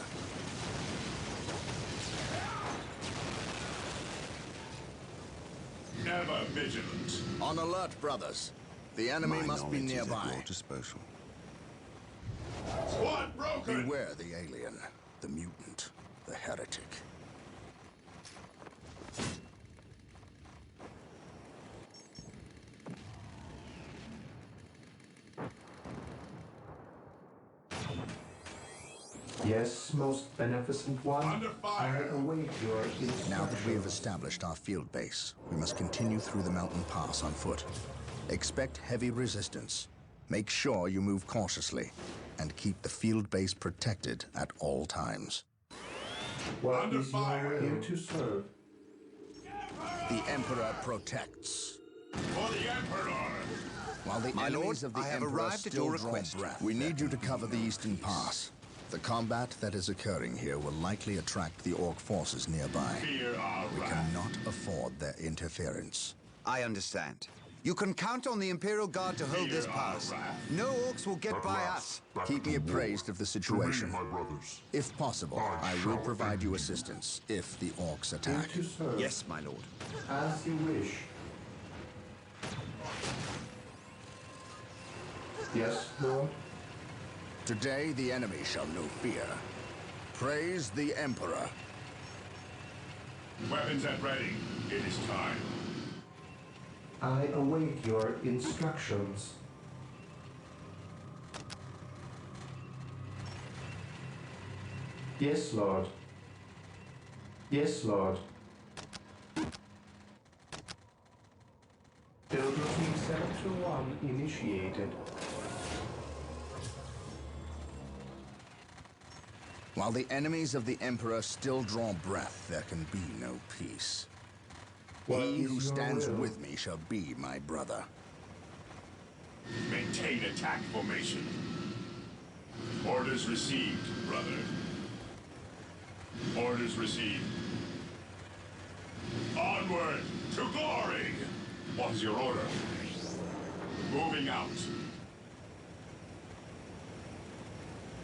Never vigilant. On alert, brothers. The enemy My must be knowledge is at nearby. your disposal. Squad broken. Beware the alien, the mutant, the heretic. Yes, most beneficent one. Under fire. I await your instructions. Now that we have established our field base, we must continue through the mountain pass on foot. Expect heavy resistance. Make sure you move cautiously, and keep the field base protected at all times. What Under is your fire. will to serve? The Emperor protects. For the Emperor. While the My enemies lord, of the I have Emperor arrived at still your draw request. breath, we need you to cover the eastern pass. The combat that is occurring here will likely attract the Orc forces nearby. Fear our We wrath. cannot afford their interference. I understand. You can count on the Imperial Guard to hold this Fear our pass. wrath. No orcs will get At by last, us. back Keep me to war. appraised of the To me, situation. my brothers. If possible, I I will shall provide end you you. assistance if the Orcs Will attack. to serve. Yes, my lord. As you wish. Yes, Lord. Today the enemy shall know fear. Praise the Emperor. Weapons at ready. It is time. I await your instructions. Yes, Lord. Yes, Lord. Build 721 initiated. While the enemies of the Emperor still draw breath, there can be no peace. He who stands with me shall be my brother. Maintain attack formation. Orders received, brother. Orders received. Onward to glory! What is your order? Moving out.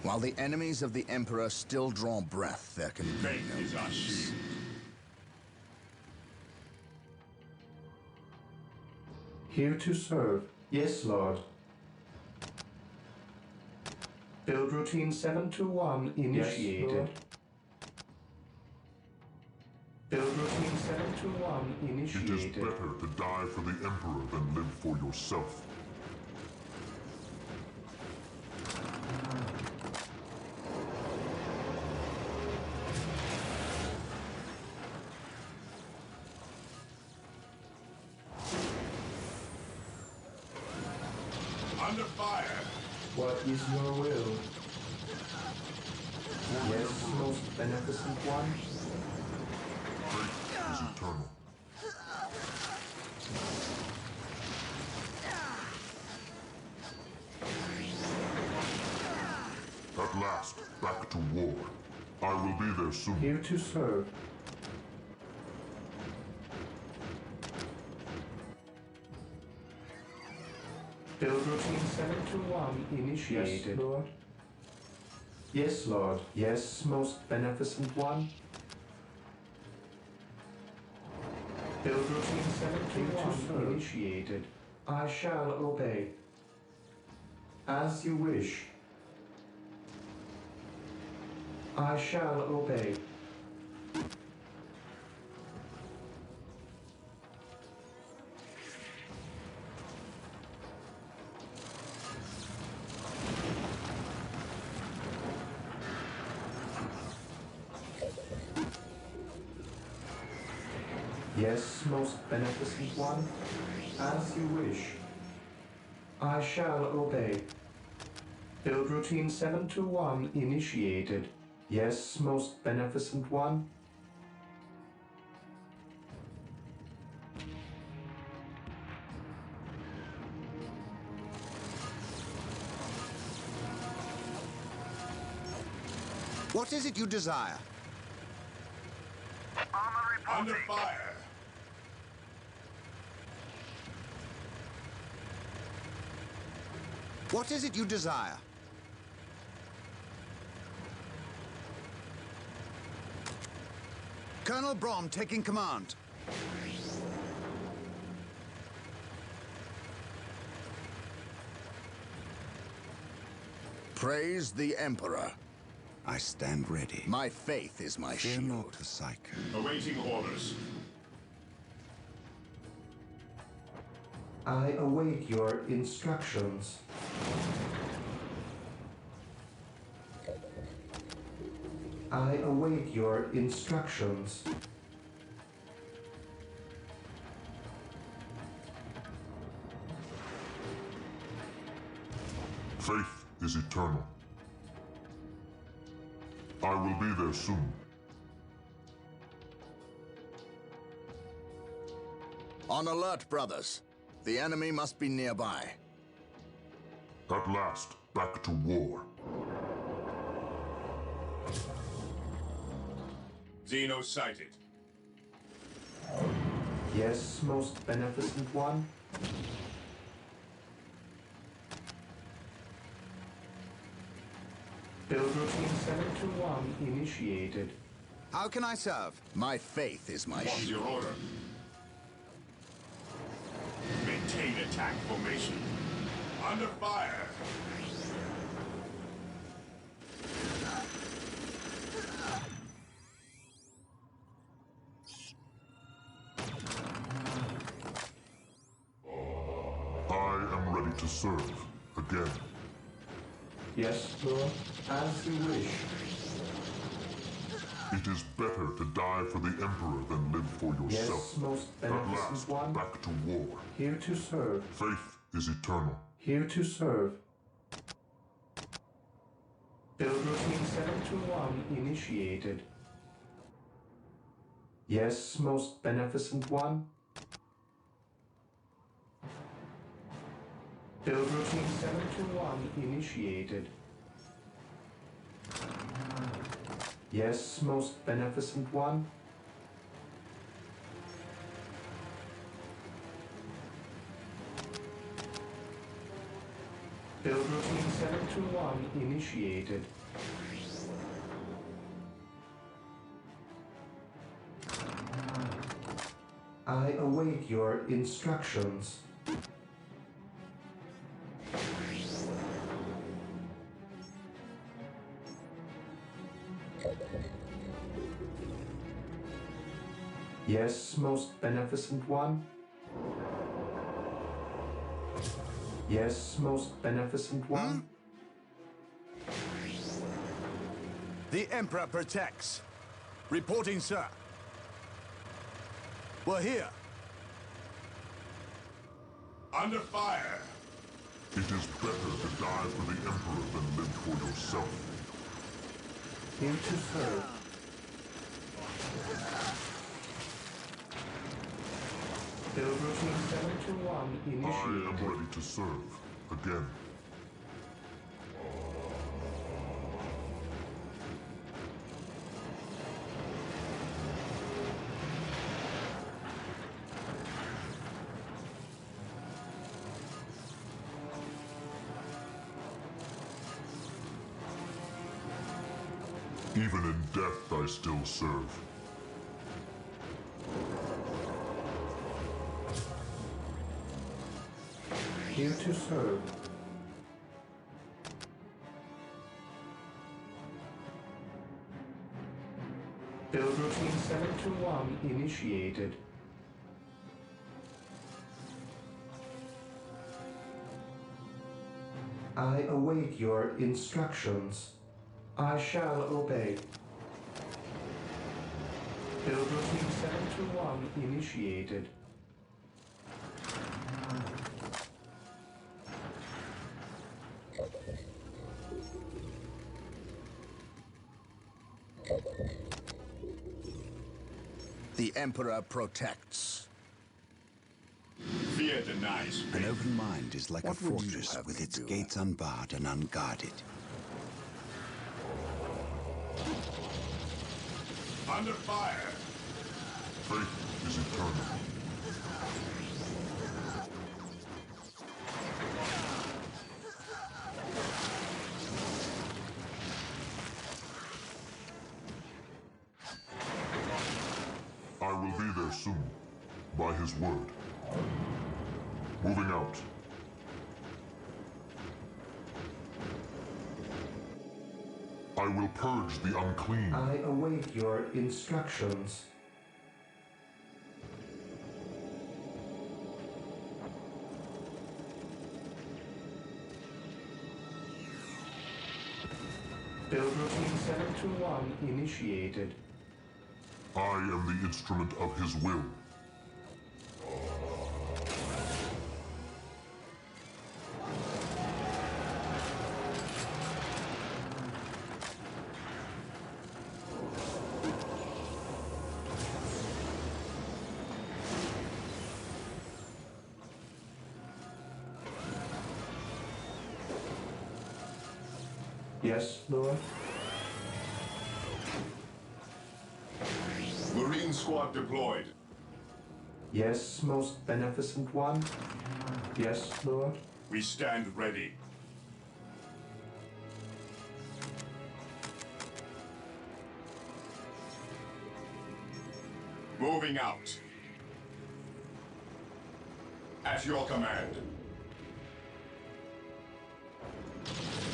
While the enemies of the Emperor still draw breath, there can be Faith no is our peace. shield. Here to serve. Yes, Lord. Build routine 721 initiated. Yes, build routine 721 initiated. It is better to die for the Emperor than live for yourself. Under fire! What is your will? Yes, most beneficent one. Faith is eternal. At last, back to war. I will be there soon. Here to serve. Build routine 721 initiated. Yes, Lord. Yes, Lord. Yes, most beneficent one. Build routine 721 initiated. I shall obey. As you wish. I shall obey. Yes, most beneficent one, as you wish. I shall obey. Build routine 721 initiated. Yes, most beneficent one. What is it you desire? Under fire! What is it you desire? Colonel Brom taking command. Praise the Emperor. I stand ready. My faith is my Fear shield. not the psycho. Awaiting orders. I await your instructions. I await your instructions. Faith is eternal. I will be there soon. On alert, brothers. The enemy must be nearby. At last, back to war. Xeno sighted. Yes, most beneficent one. Build routine 721 initiated. How can I serve? My faith is my What is shield. your order? Maintain attack formation. Under fire! I am ready to serve again. Yes, Lord, as you wish. It is better to die for the Emperor than live for yourself. Yes, most At beneficent last, one. back to war. Here to serve. Faith is eternal. Here to serve. Build routine 721 initiated. Yes, most beneficent one. Build routine 721 initiated. Yes, most beneficent one. Build routine 721 initiated. I await your instructions. Yes, most beneficent one. Yes, most beneficent one. The Emperor protects. Reporting, sir. We're here. Under fire! It is better to die for the Emperor than live for yourself. Here to serve. Build routine 721 initiated. I am ready to serve. Again. Even in death, I still serve. Here to serve. Build routine 721 initiated. I await your instructions. I shall obey. Build routine 721 initiated. The Emperor protects. Fear denies faith. An open mind is like a What would you fortress have with me its do? gates unbarred and unguarded. Under fire! Faith is eternal. I will be there soon, by his word. Moving out. I will purge the unclean. I await your instructions. Build routine 721 initiated. I am the instrument of his will. Yes, Lord. Marine squad deployed. Yes, most beneficent one. Yes, Lord. We stand ready. Moving out. At your command.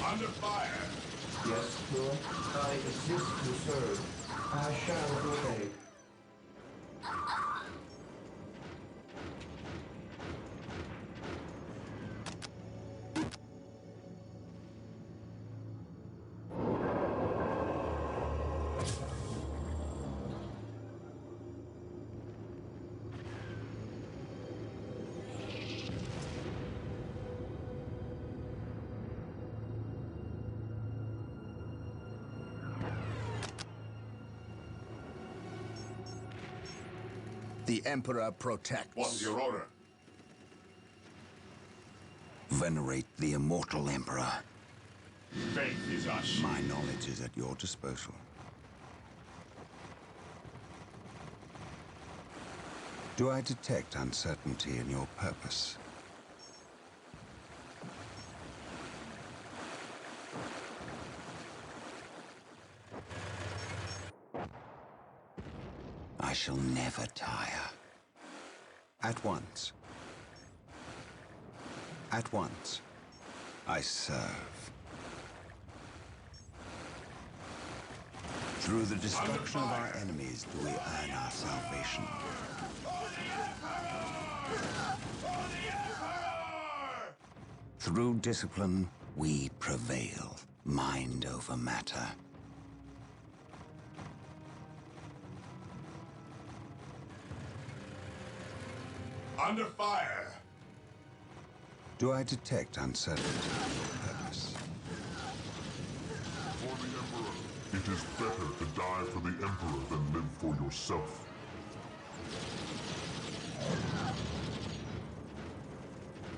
Under fire. Yes, Lord. I exist to serve. I shall obey. The Emperor protects. What's your order? Venerate the immortal Emperor. Faith is our shield. My knowledge is at your disposal. Do I detect uncertainty in your purpose? I shall never tire. At once. At once. I serve. Through the destruction of our enemies do we earn our salvation. Through discipline, we prevail. Mind over matter. Under fire! Do I detect uncertainty in your purpose? For the Emperor, it is better to die for the Emperor than live for yourself.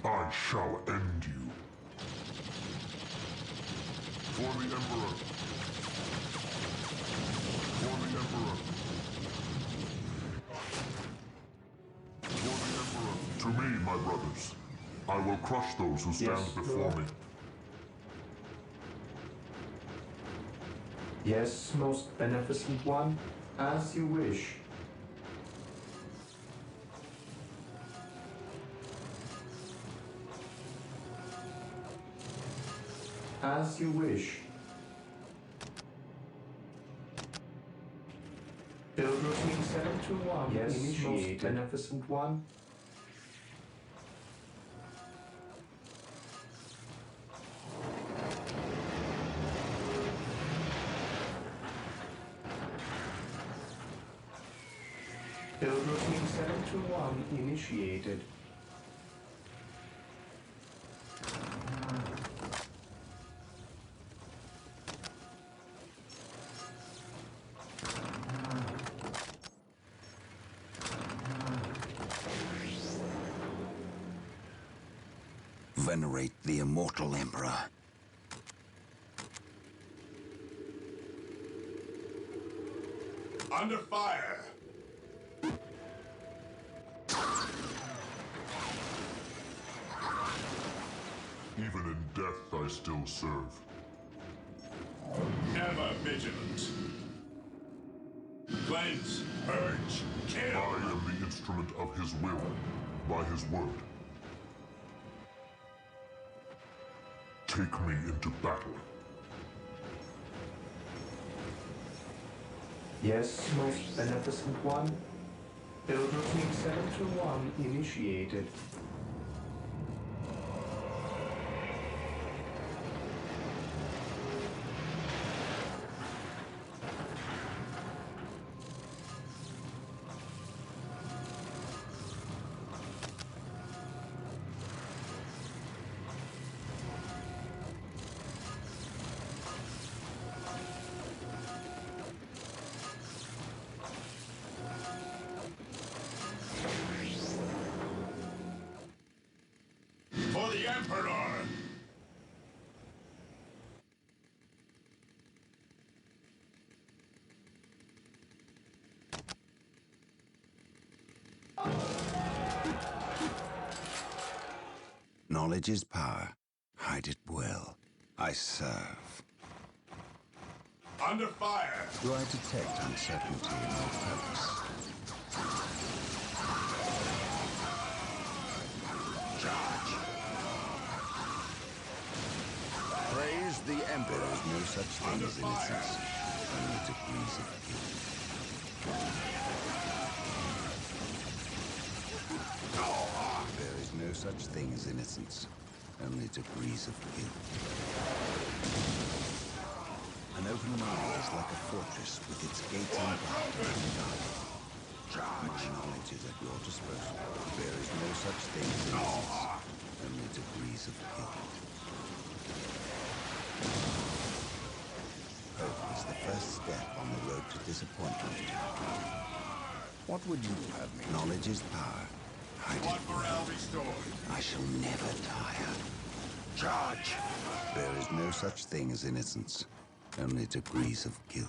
I shall end you. For the Emperor. For the Emperor. For the Emperor. To me, my brothers. I will crush those who stand before me. Yes, most beneficent one, as you wish. As you wish. Build routine 721. Yes, initiated. Most beneficent one. Build routine 721 initiated. Venerate the immortal Emperor. Under fire! Even in death, I still serve. Ever vigilant. Cleanse, purge, kill! I am the instrument of his will, by his word. Take me into battle. Yes, most beneficent one. Build routine 721 initiated. For the Emperor! Knowledge is power. Hide it well. I serve. Under fire! Do I detect uncertainty in your purpose? Charge! Praise the Emperor. There is no such thing as innocence, only degrees of guilt. There is no such thing as innocence, only degrees of guilt. An open mind is like a fortress with its gates unguarded and guarded. My knowledge is at your disposal. There is no such thing as innocence, only degrees of guilt. Hope is the first step on the road to disappointment. What would you have me? Knowledge is power. Blood morale restored. I shall never tire. Charge! There is no such thing as innocence, only degrees of guilt.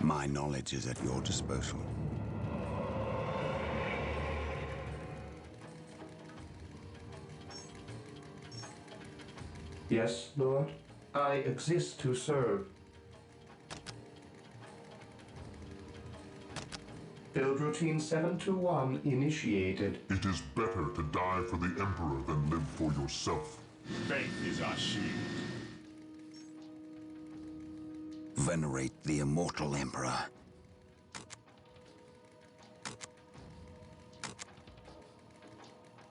My knowledge is at your disposal. Yes, Lord. I exist to serve. Build routine 721 initiated. It is better to die for the Emperor than live for yourself. Faith is our shield. Venerate the immortal Emperor.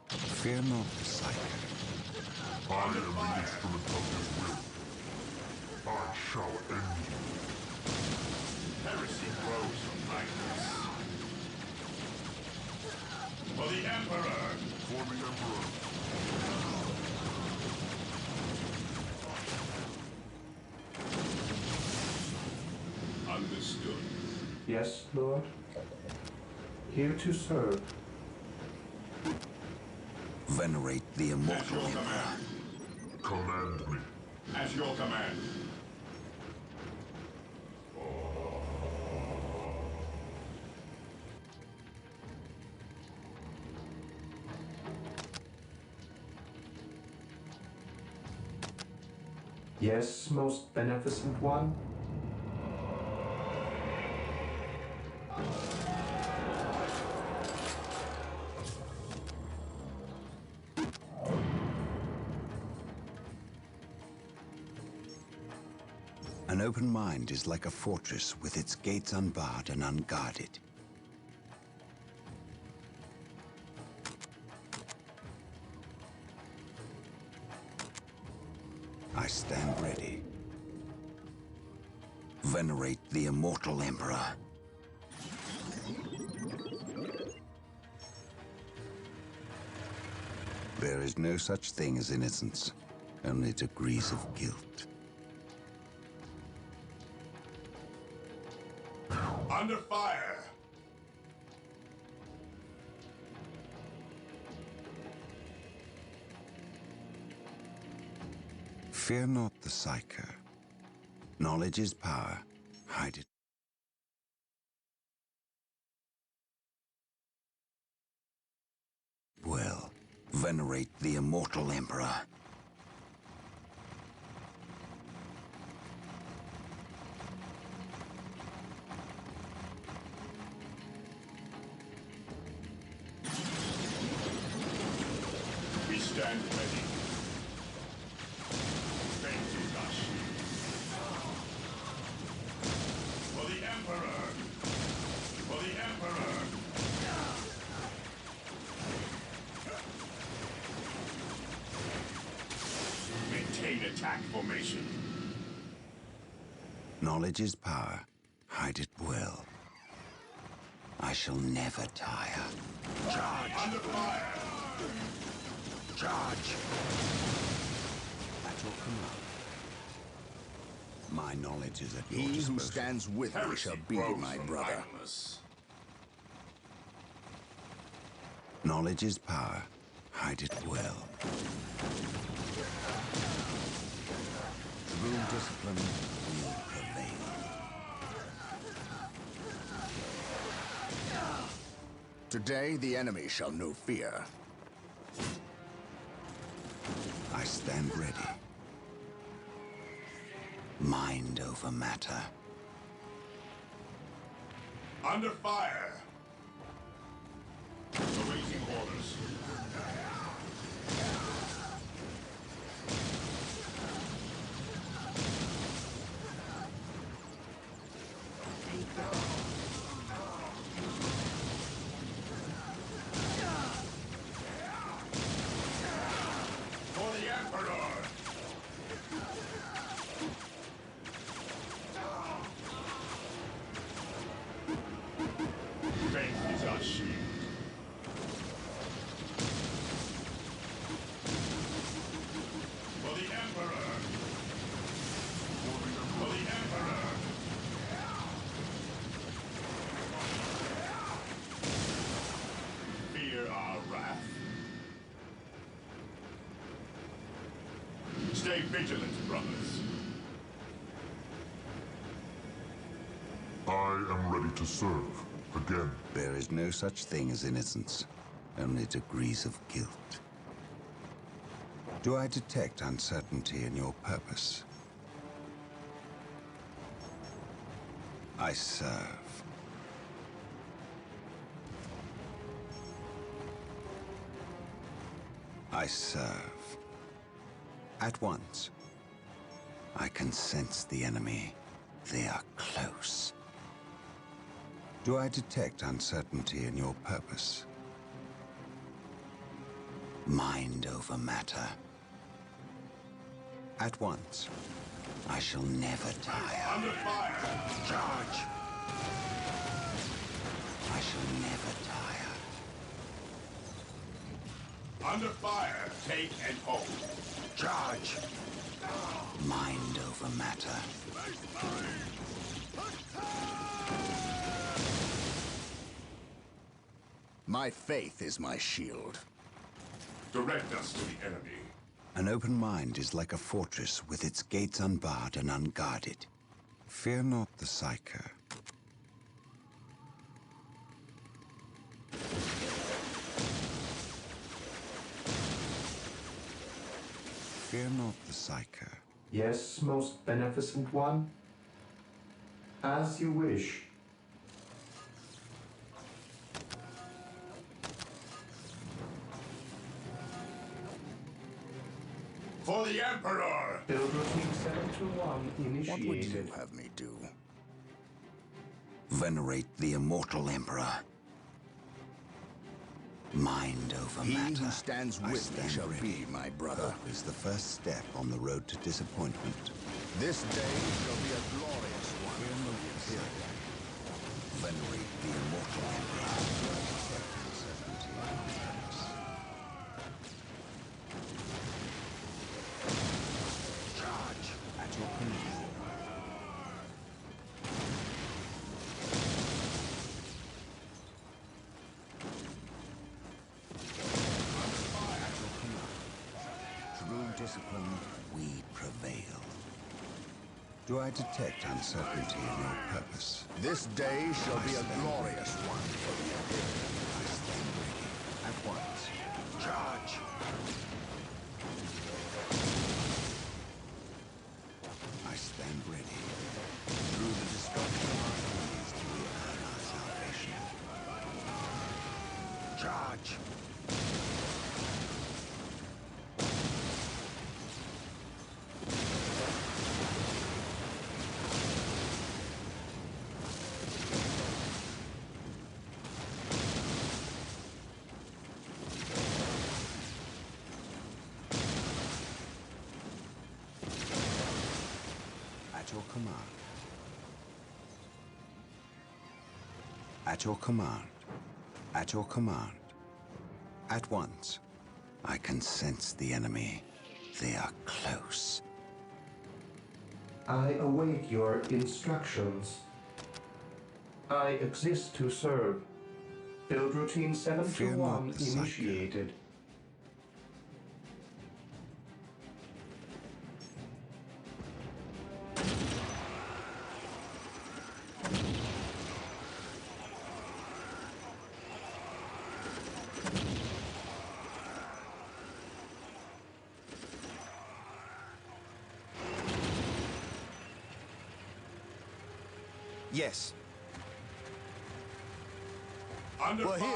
Fear not the sight. I am the instrument of his will. I shall end you. Heresy grows from blindness. For the Emperor! For the Emperor. Understood. Yes, Lord. Here to serve. Venerate the At immortal your Emperor. command. Command me. At your command. Yes, most beneficent one. An open mind is like a fortress with its gates unbarred and unguarded. I stand ready. Venerate the immortal Emperor. There is no such thing as innocence, only degrees of guilt. Under fire! Fear not the Psyker. Knowledge is power. Hide it. Well, venerate the immortal Emperor. We stand ready. Faith is our shield. For the Emperor! For the Emperor! Maintain attack formation. Knowledge is power. Hide it well. I shall never tire. Charge! Under fire! Charge! At your command. My knowledge is at your He disposal. who stands with me shall be my brother. Knowledge is power. Hide it well. True discipline will prevail. Today the enemy shall know fear. I stand ready. Mind over matter. Under fire! Awaiting orders. For the Emperor! Stay vigilant, brothers. I am ready to serve again. There is no such thing as innocence, only degrees of guilt. Do I detect uncertainty in your purpose? I serve. I serve. At once, I can sense the enemy. They are close. Do I detect uncertainty in your purpose? Mind over matter. At once, I shall never tire. Under fire! Charge! I shall never tire. Under fire! Take and hold. Charge! Mind over matter. My faith is my shield. Direct us to the enemy. An open mind is like a fortress with its gates unbarred and unguarded. Fear not the Psyker. Fear not the Psyker. Yes, most beneficent one. As you wish. For the Emperor! Build routine 721 initiated. What would you have me do? Venerate the immortal Emperor. Mind over matter. He who stands with me shall be my brother. Hope is the first step on the road to disappointment. This day shall be a glorious one. Venerate the immortal Emperor. Charge at your command. Through discipline, we prevail. Do I detect uncertainty in your purpose? This day shall be a glorious one for the Emperor. I stand ready. At once. Charge! I stand ready. Through the destruction of our enemies do we earn our salvation. Charge! At your command. At your command. At your command. At once. I can sense the enemy. They are close. I await your instructions. I exist to serve. Build routine 721 initiated. Yes. Under We're fire!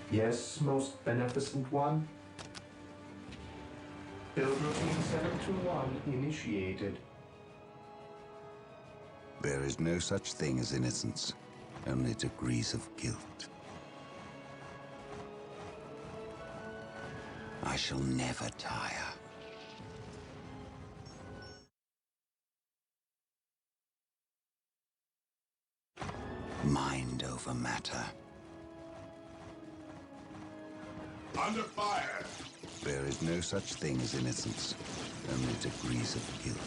here. Yes, most beneficent one. Build routine 721 initiated. There is no such thing as innocence, only degrees of guilt. I shall never tire. Mind over matter. Under fire! There is no such thing as innocence, only degrees of guilt.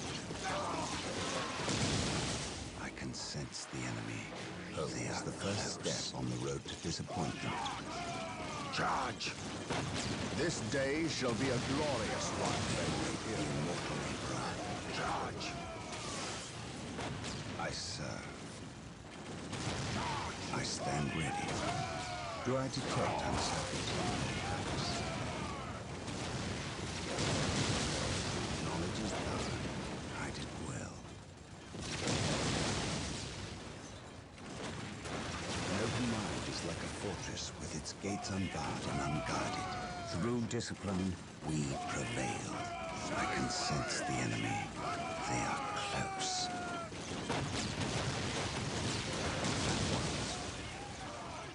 I can sense the enemy. They are the first step on the road to disappointment. Charge! This day shall be a glorious one. The immortal Emperor. Charge! I serve. I stand ready. Do I detect uncertainty in your purpose? Knowledge is power. Hide it well. An open mind is like a fortress with its gates unbarred and unguarded. Through discipline, we prevail. I can sense the enemy. They are close.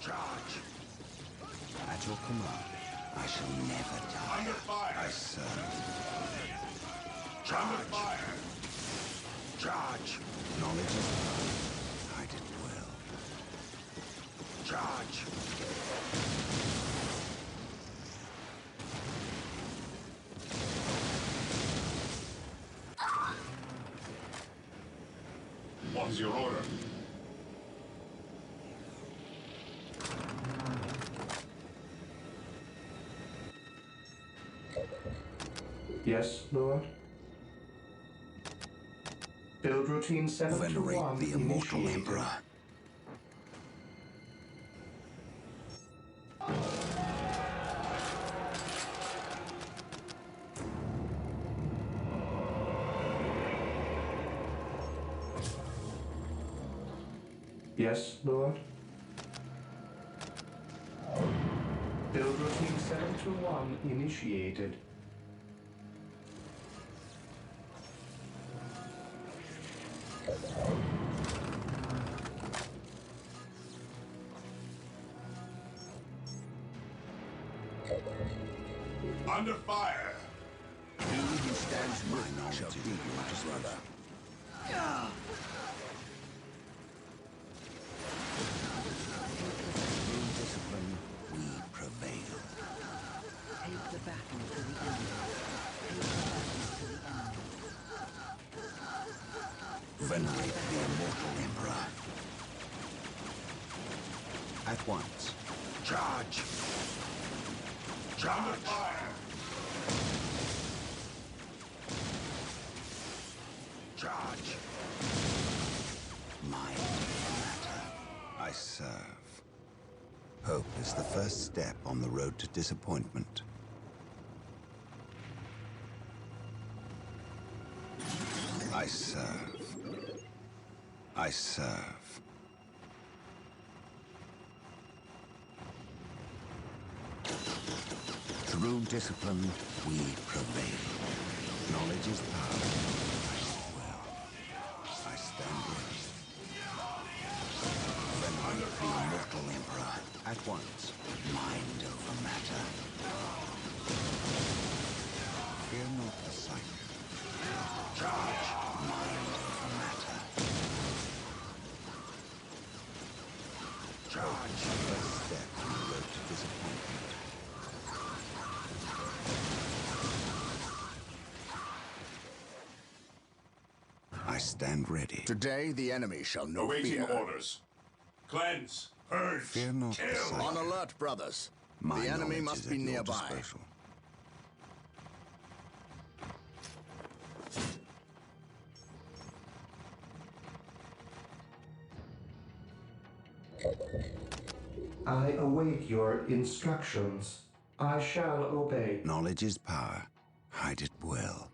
Charge! At your command, I shall never die. Under fire! I serve. Charge! Under fire! Charge! Knowledge is power. Hide it well. Charge! What is your order? Yes, Lord. Build routine 7 to Venerate 1 the immortal initiated. Emperor. Yes, Lord. Build routine 7 to 1 initiated. Under fire! He who stands ready shall be my brother. Through discipline, we prevail. Take the battle to the enemy. Take the battle to the enemy. Venerate the immortal Emperor. At once. Charge! Under Charge! fire! Charge! Mind over matter. I serve. Hope is the first step on the road to disappointment. I serve. I serve. Through discipline, we prevail. Knowledge is power. Well, I stand ready. Venerate the immortal Emperor. At once, mind over matter. Fear not the sight. Charge! Mind over matter. Charge! First step on the road to disappointment. I stand ready. Today the enemy shall know Awaiting fear. orders. Cleanse! Purge! Fear not the Kill! sight. On alert, brothers. My The enemy knowledge must is be at your nearby. disposal. I await your instructions. I shall obey. Knowledge is power. Hide it well.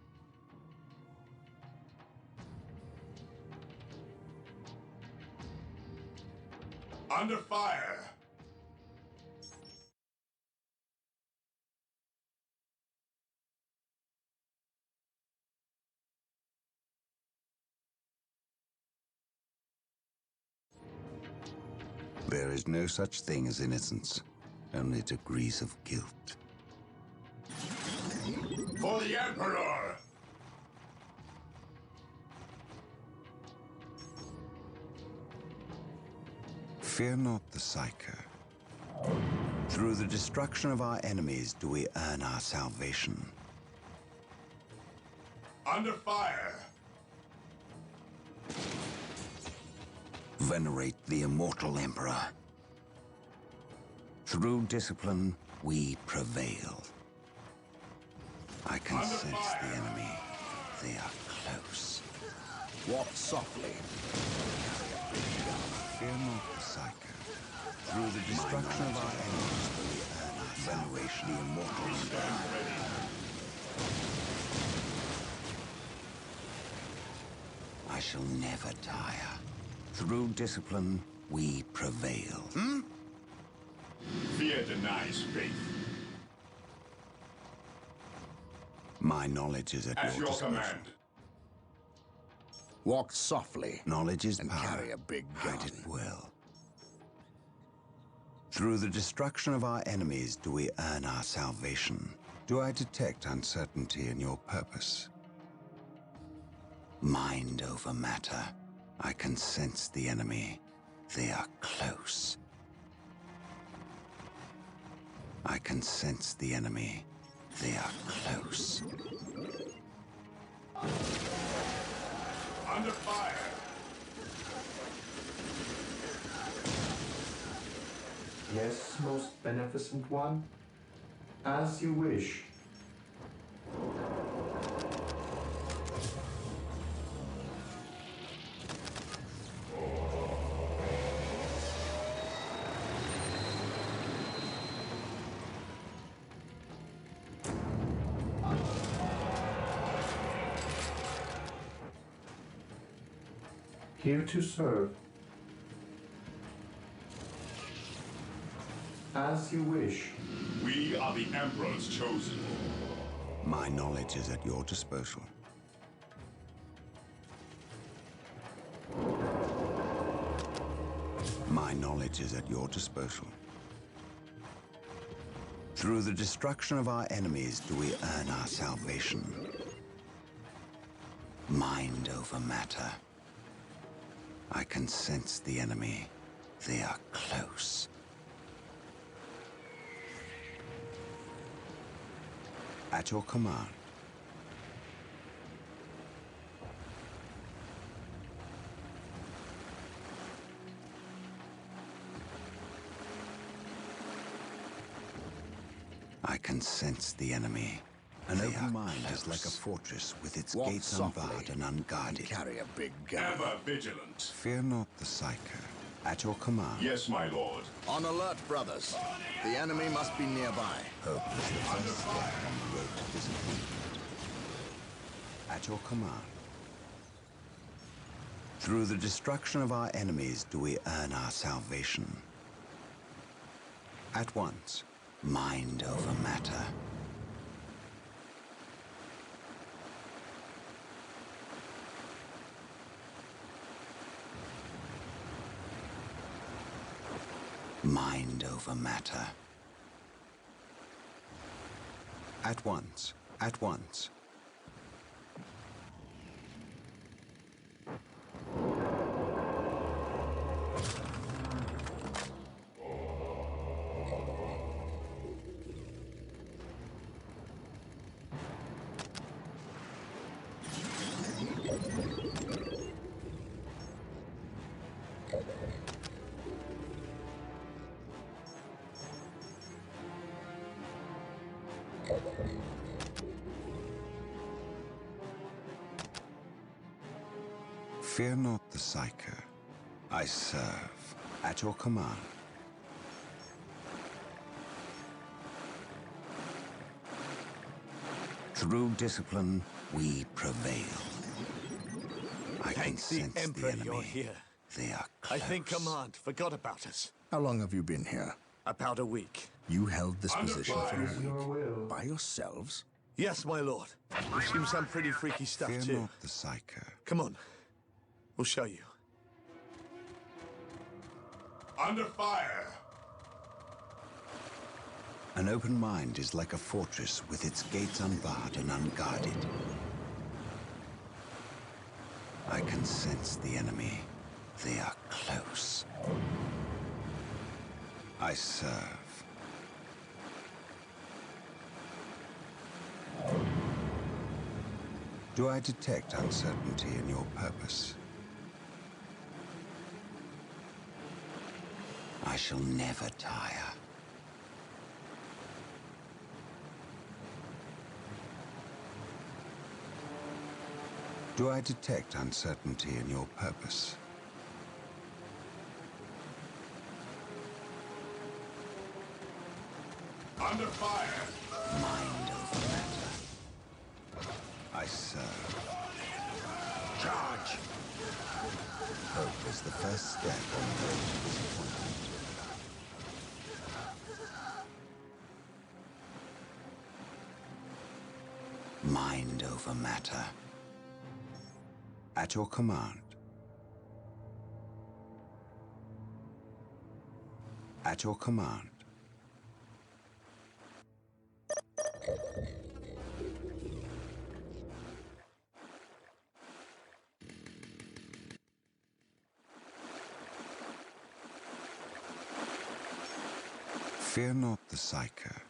Under fire! There is no such thing as innocence, only degrees of guilt. For the Emperor! Fear not the Psyker. Through the destruction of our enemies do we earn our salvation. Under fire! Venerate the immortal Emperor. Through discipline, we prevail. I can sense the enemy. They are close. Walk softly. Fear not the Psycho. Through the destruction of our enemies will we earn our salvation. The immortal I shall never tire. Through discipline, we prevail. Fear denies faith. My knowledge is at your disposal. Command. Walk softly. Knowledge is and power. carry a big gun. Hide it well. Through the destruction of our enemies do we earn our salvation. Do I detect uncertainty in your purpose? Mind over matter. I can sense the enemy. They are close. I can sense the enemy. They are close. Under fire. Yes, most beneficent one. As you wish. Here to serve. As you wish. We are the Emperor's chosen. My knowledge is at your disposal. My knowledge is at your disposal. Through the destruction of our enemies do we earn our salvation. Mind over matter. I can sense the enemy. They are close. At your command. I can sense the enemy. An open mind is like a fortress with its gates unbarred and unguarded. Carry a big gun. Ever vigilant. Fear not the Psycho. At your command. Yes, my lord. On alert, brothers. The enemy must be nearby. Hope is the first step on the road to disappointment. At your command. Through the destruction of our enemies do we earn our salvation. At once, mind over matter. Mind over matter. At once, at once. Fear not the Psycho. I serve at your command. Through discipline, we prevail. I can sense the Emperor enemy. you're here. They are I close. think Command forgot about us. How long have you been here? About a week. You held this position for a As your week. will. By yourselves? Yes, my lord. We've seen some pretty freaky stuff Fear too. not the Psycho. Come on. We'll show you. Under fire. An open mind is like a fortress with its gates unbarred and unguarded. I can sense the enemy. They are close. I serve. Do I detect uncertainty in your purpose? I shall never tire. Do I detect uncertainty in your purpose? Under fire! Mind over matter. I serve. Charge! Hope is the first step on the road to disappointment. Mind over matter. At your command. At your command. Fear not the Psyker.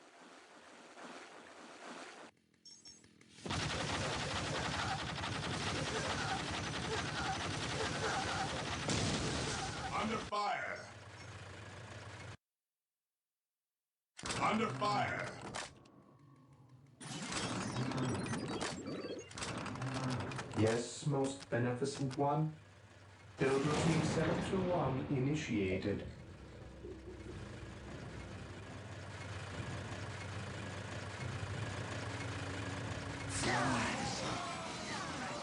Under fire! Under fire! Yes, most beneficent one. Build routine 721 initiated.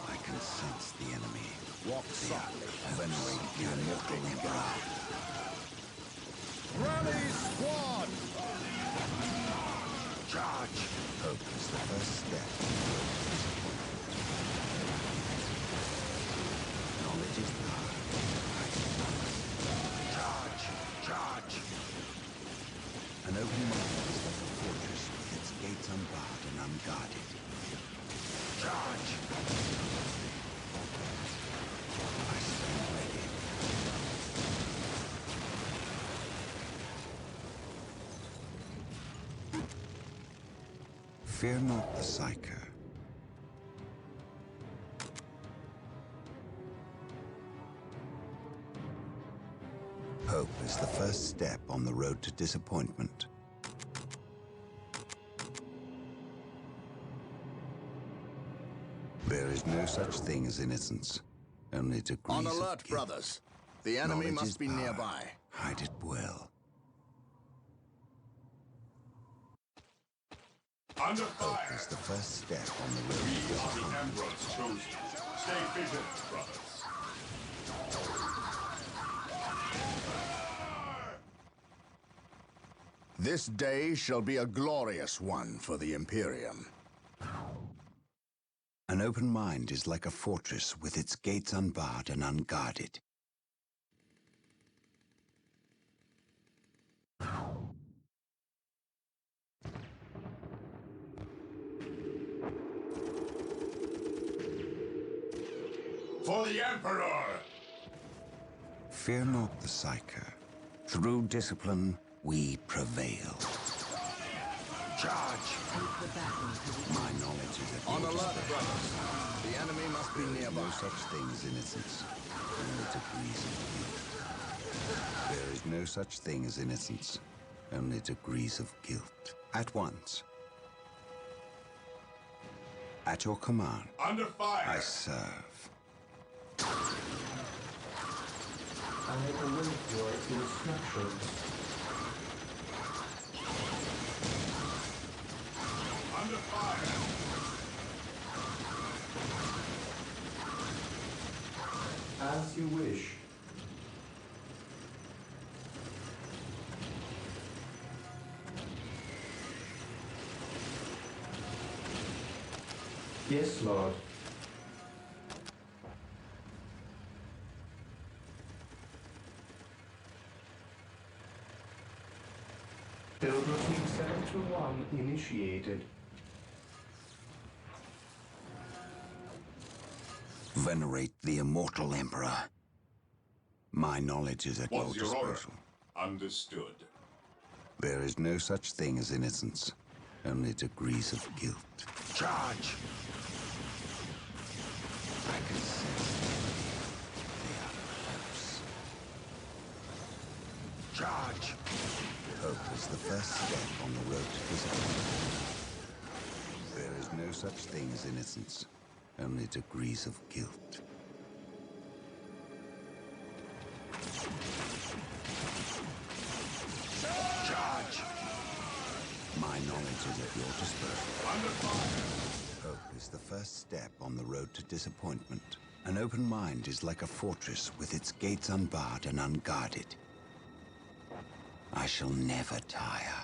I can sense the enemy. Walk softly, venerate the immortal emperor. Rally squad! Charge! Hope is the first step. Knowledge is power. Charge! Charge! An open mind is like a fortress with its gates unbarred and unguarded. Charge! I stand ready. Fear not the Psyker. Hope is the first step on the road to disappointment. There is no such thing as innocence, only degrees On of alert, guilt. brothers. The enemy Knowledge must is be power. nearby. Hide it well. Under Hope fire! is the first step on the road to We are the disappointment. Emperor's chosen. Stay vigilant, brothers. This day shall be a glorious one for the Imperium. An open mind is like a fortress with its gates unbarred and unguarded. For the Emperor! Fear not the Psyker. Through discipline, we prevail. Charge! Take the battle to the My knowledge is at On your alert, disposal. brothers. The enemy must be There is nearby. no such thing as innocence, only degrees of guilt. There is no such thing as innocence, only degrees of guilt. At once. At your command. Under fire! I serve. I await your instructions. Under fire! As you wish. Yes, Lord. Build routine 721 initiated. Venerate the immortal emperor. My knowledge is at your What's your order? disposal. Understood. There is no such thing as innocence, only degrees of guilt. Charge! I can sense them. They are close. Charge! Hope is the first step on the road to disappointment. There is no such thing as innocence, only degrees of guilt. Charge! My knowledge is at your disposal. Under fire! Hope is the first step on the road to disappointment. An open mind is like a fortress with its gates unbarred and unguarded. I shall never tire.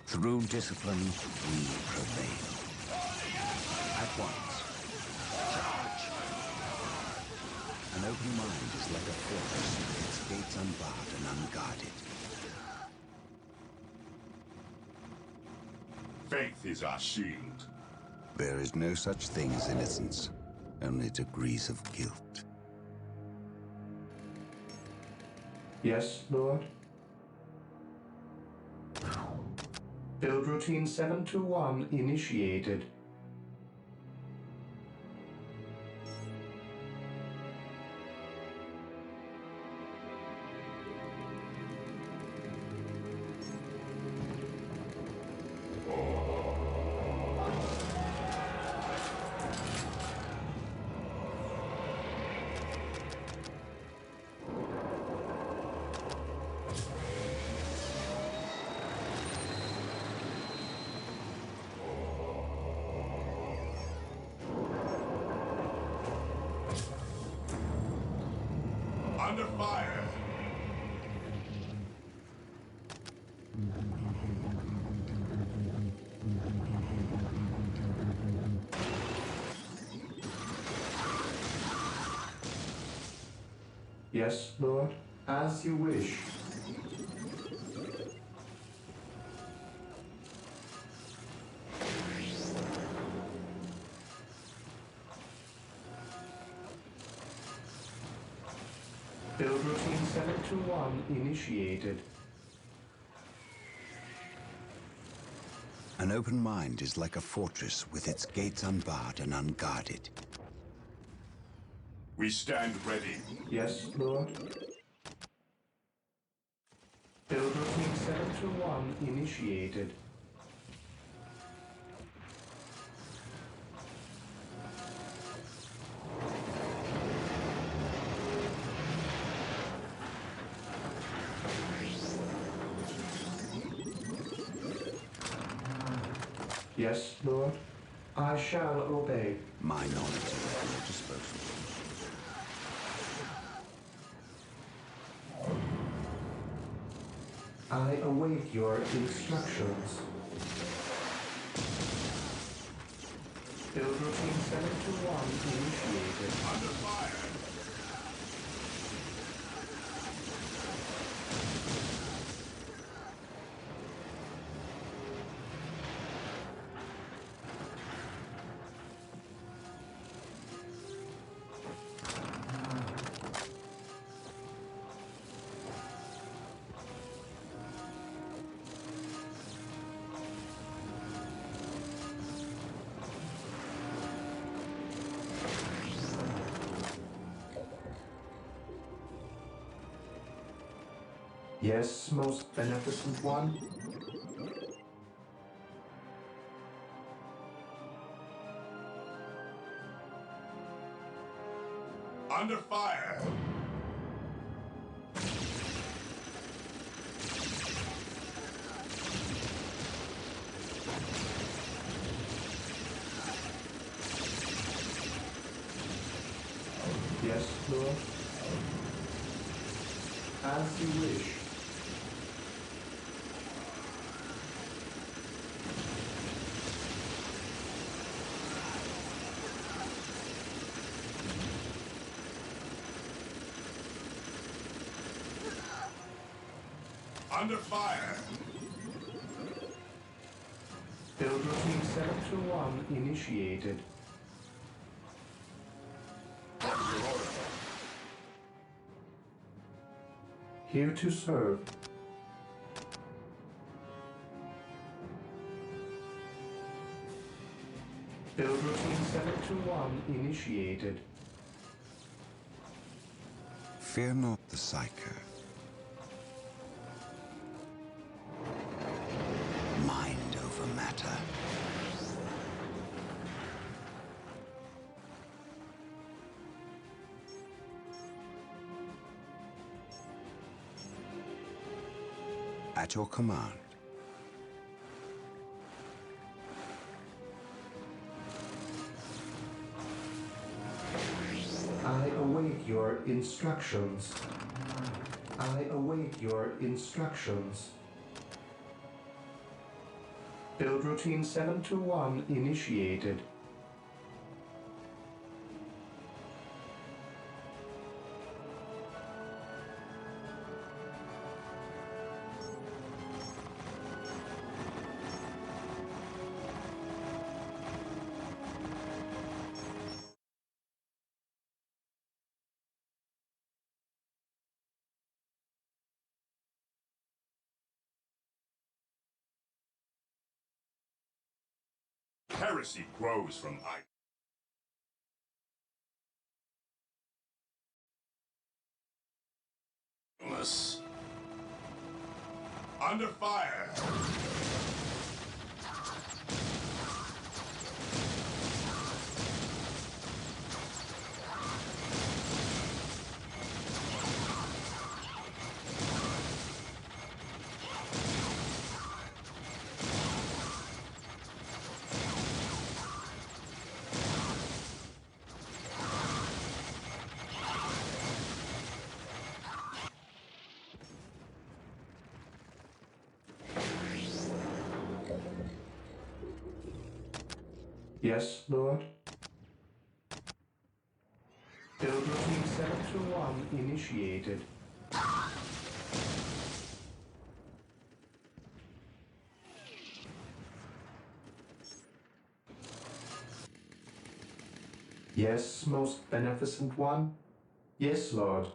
Through discipline, we prevail. At once. Charge! An open mind is like a fortress with its gates unbarred and unguarded. Faith is our shield. There is no such thing as innocence, only degrees of guilt. Yes, Lord? Build routine 721 initiated. Under fire! Yes, Lord? As you wish. Build routine 721 initiated. An open mind is like a fortress with its gates unbarred and unguarded. We stand ready. Yes, Lord? Build routine 721 initiated. Yes, Lord. I shall obey. My knowledge is at your disposal. I await your instructions. Build routine 721 initiated. Under fire! Yes, most beneficent one. Under fire! Yes, Lord. As you wish. Under fire! Build routine 721 initiated. Here to serve. Build routine 721 initiated. Fear not the Psyker. Mind over matter. At your command. I await your instructions. I await your instructions. Build routine 721 initiated. Heresy grows from idleness. Under fire! Yes, Lord. Build routine 721 initiated. Yes, most beneficent one. Yes, Lord.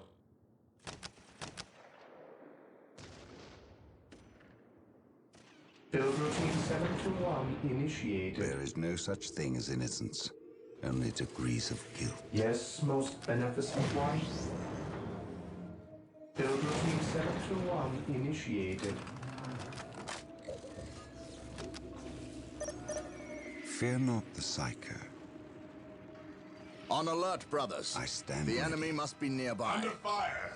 Build routine 721 initiated. There is no such thing as innocence, only degrees of guilt. Yes, most beneficent one. Build routine 721 initiated. Fear not the Psycho. On alert, brothers. I stand The ready. enemy must be nearby. Under fire!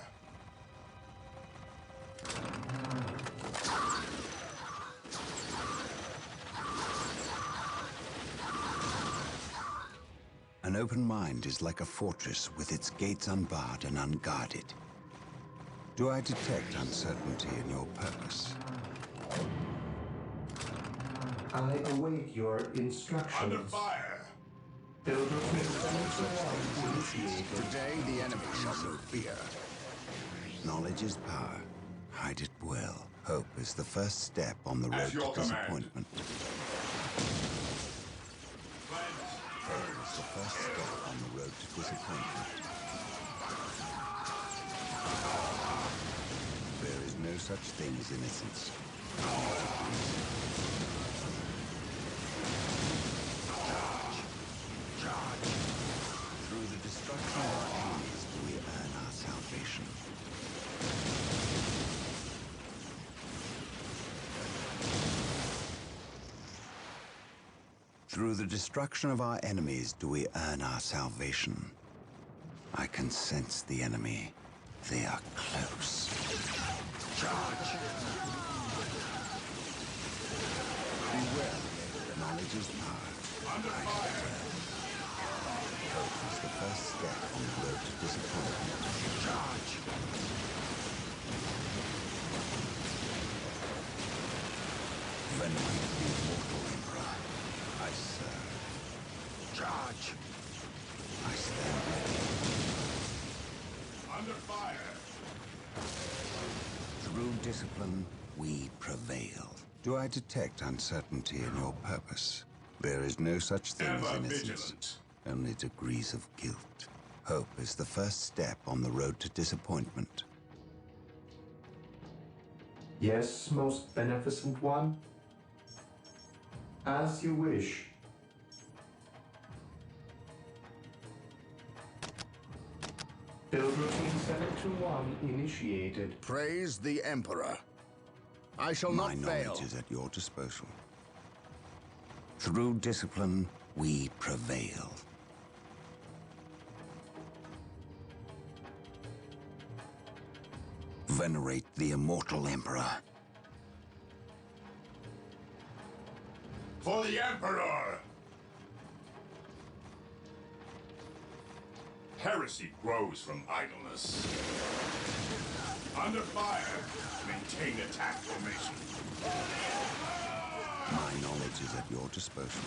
An open mind is like a fortress with its gates unbarred and unguarded. Do I detect uncertainty in your purpose? I await your instructions. Under fire! Build routine 721 initiated. Today, the enemy shall know fear. Knowledge is power. Hide it well. Hope is the first step on the road At your to command. disappointment. Hope is the first step on the road to disappointment. There is no such thing as innocence. Charge. Through the destruction of our enemies do we earn our salvation. Through the destruction of our enemies do we earn our salvation. I can sense the enemy. They are close. Charge! Beware, knowledge is power. Under fire! Hope is the first step on the road to disappointment. Charge! Venerate the immortal Emperor. I serve. Charge! I stand ready. Under fire! Through discipline, we prevail. Do I detect uncertainty in your purpose? There is no such thing as Ever innocence, vigilant. only degrees of guilt. Hope is the first step on the road to disappointment. Yes, most beneficent one. As you wish. Build routine 721 initiated. Praise the Emperor. I shall My not fail. knowledge is at your disposal. Through discipline, we prevail. Venerate the immortal Emperor. For the Emperor! Heresy grows from idleness. Under fire, maintain attack formation. My knowledge is at your disposal.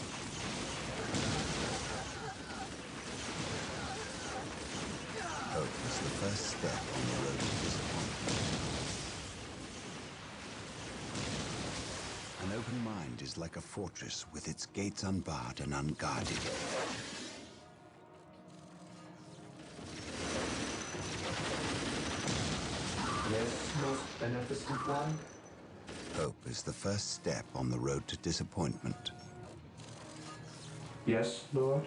Hope is the first step on the road to disappointment. An open mind is like a fortress with its gates unbarred and unguarded. Yes, most beneficent one. Hope is the first step on the road to disappointment. Yes, Lord.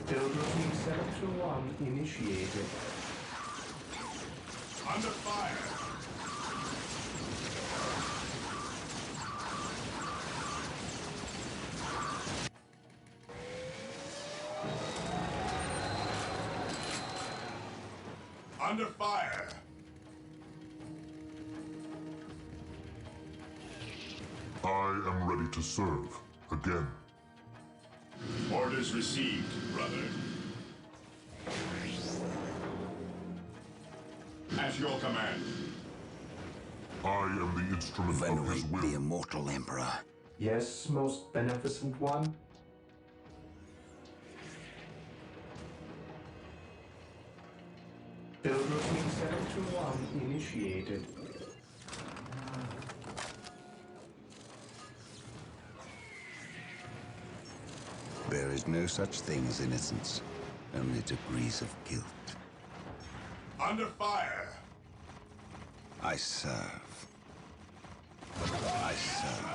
Build routine 721 initiated. Under fire! Under fire! I am ready to serve again. Orders received, brother. At your command. I am the instrument of his will. The immortal Emperor. Yes, most beneficent one. Build routine 721 initiated. There is no such thing as innocence, only degrees of guilt. Under fire! I serve. I serve.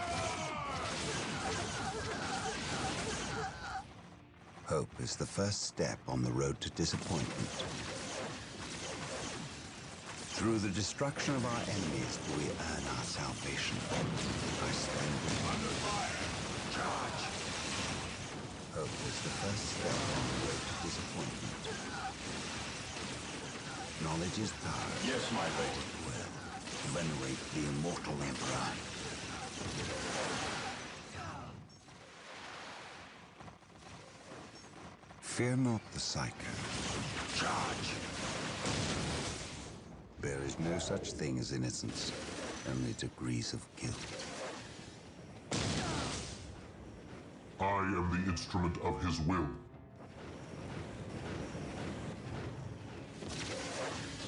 Hope is the first step on the road to disappointment. Through the destruction of our enemies do we earn our salvation. I stand with you. Under fire! Charge! Hope is the first step on the road to disappointment. Knowledge is power. Yes, my lady. Well, venerate the immortal Emperor. Fear not the Psycho. Charge! There is no such thing as innocence, only degrees of guilt. I am the instrument of his will.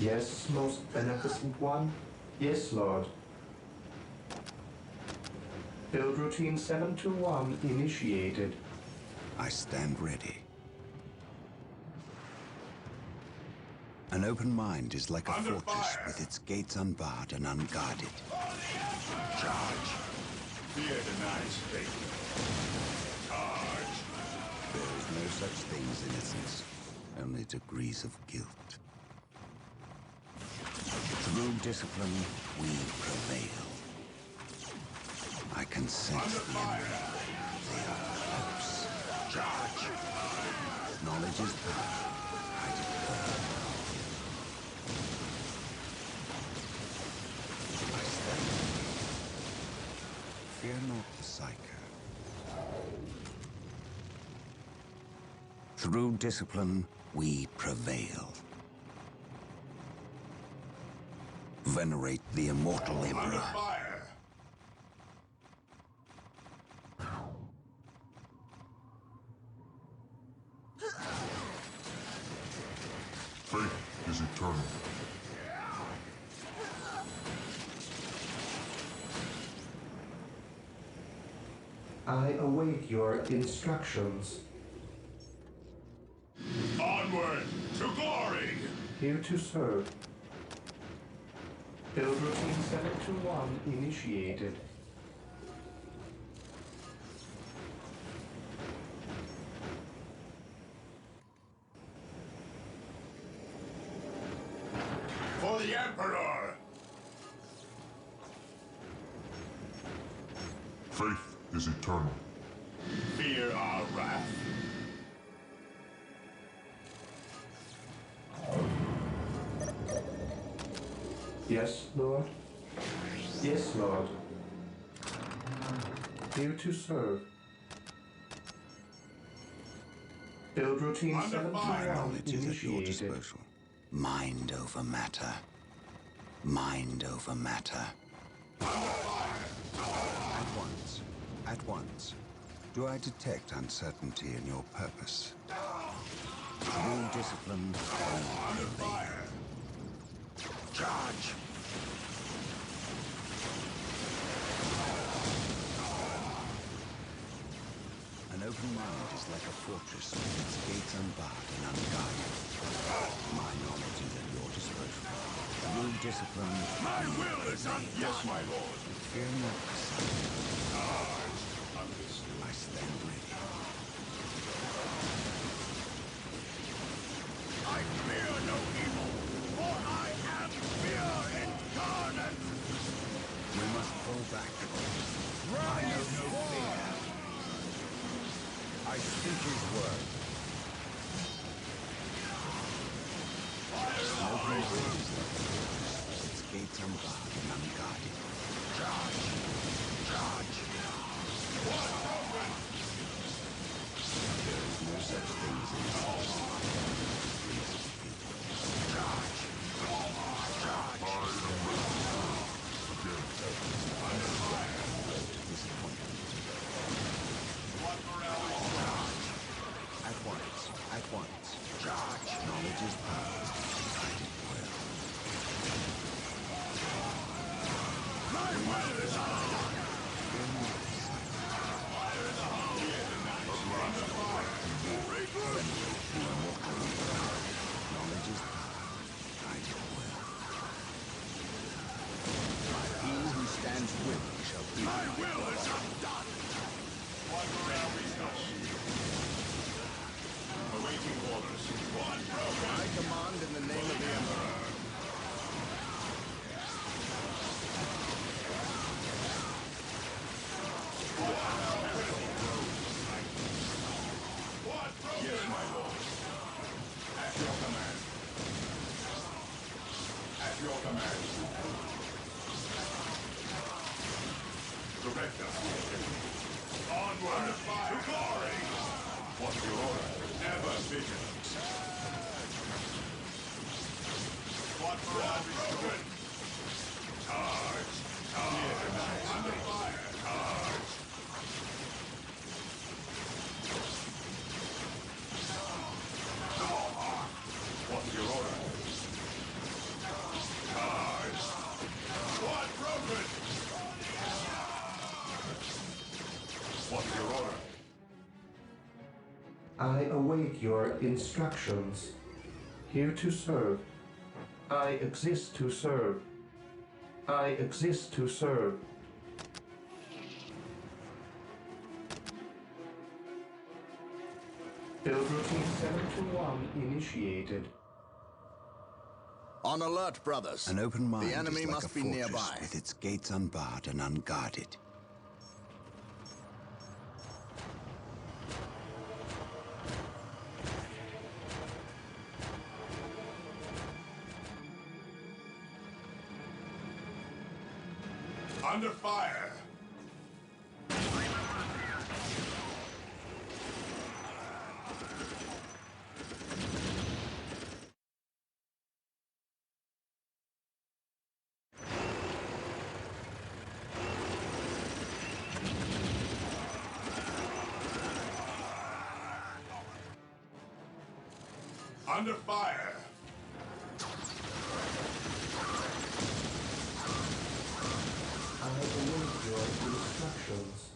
Yes, most beneficent one. Yes, Lord. Build routine 721 initiated. I stand ready. An open mind is like a Under fortress fire. with its gates unbarred and unguarded. Charge! Fear denies faith. Charge! There is no such thing as innocence, only degrees of guilt. Through discipline, we prevail. I can sense Under the fire. enemy. They are close. Charge! Knowledge is power. I declare. I stand. Fear not the Psycho. Through discipline, we prevail. Venerate the immortal Under Emperor. fire! Faith is eternal. I await your instructions. Onward to glory! Here to serve. Build routine 721 initiated. the Emperor! Faith is eternal. Fear our wrath. Yes, Lord? Yes, Lord. Here to serve. Build routine 721 Knowledge is at your initiated. disposal. Mind over matter. Mind over matter. At once. At once. Do I detect uncertainty in your purpose? Rule discipline and obey. Charge! An open mind is like a fortress with its gates unbarred and unguarded. My knowledge is at your disposal. Rule discipline. My will is undone! Yes, my lord. Fear not, son. Charge! Understood. I stand ready. I fear no evil, for I am fear incarnate! We must fall back. I know no fear. I speak his word. An open mind is like a fortress with its gates unbarred and unguarded. Charge! Charge! What open? There is no such thing as innocence. Charge! Charge! Disappointment. What morale? Charge! At once. At once. Charge! Knowledge is power. Guided well. My will is undone! Fear not, son. Fire in the hole! Under fire! Regroup! Knowledge is power. Guided well. He who stands with me shall be My will is undone! What morale we touch? Awaiting orders. One program! I command in the name of the Emperor. What program? Yes, my lord. At your command. At your command. Direct us. Onward to glory! What's your order? Ever vigilant. What morale restored? Charge! Charge! Under fire! Charge! What's your order? Charge! What progress? What's your order? I await your instructions. Here to serve. I exist to serve. I exist to serve. Build routine 721 initiated. On alert, brothers. An open mind The enemy is like must a be fortress nearby. with its gates unbarred and unguarded. Under fire! Under fire! I await your instructions.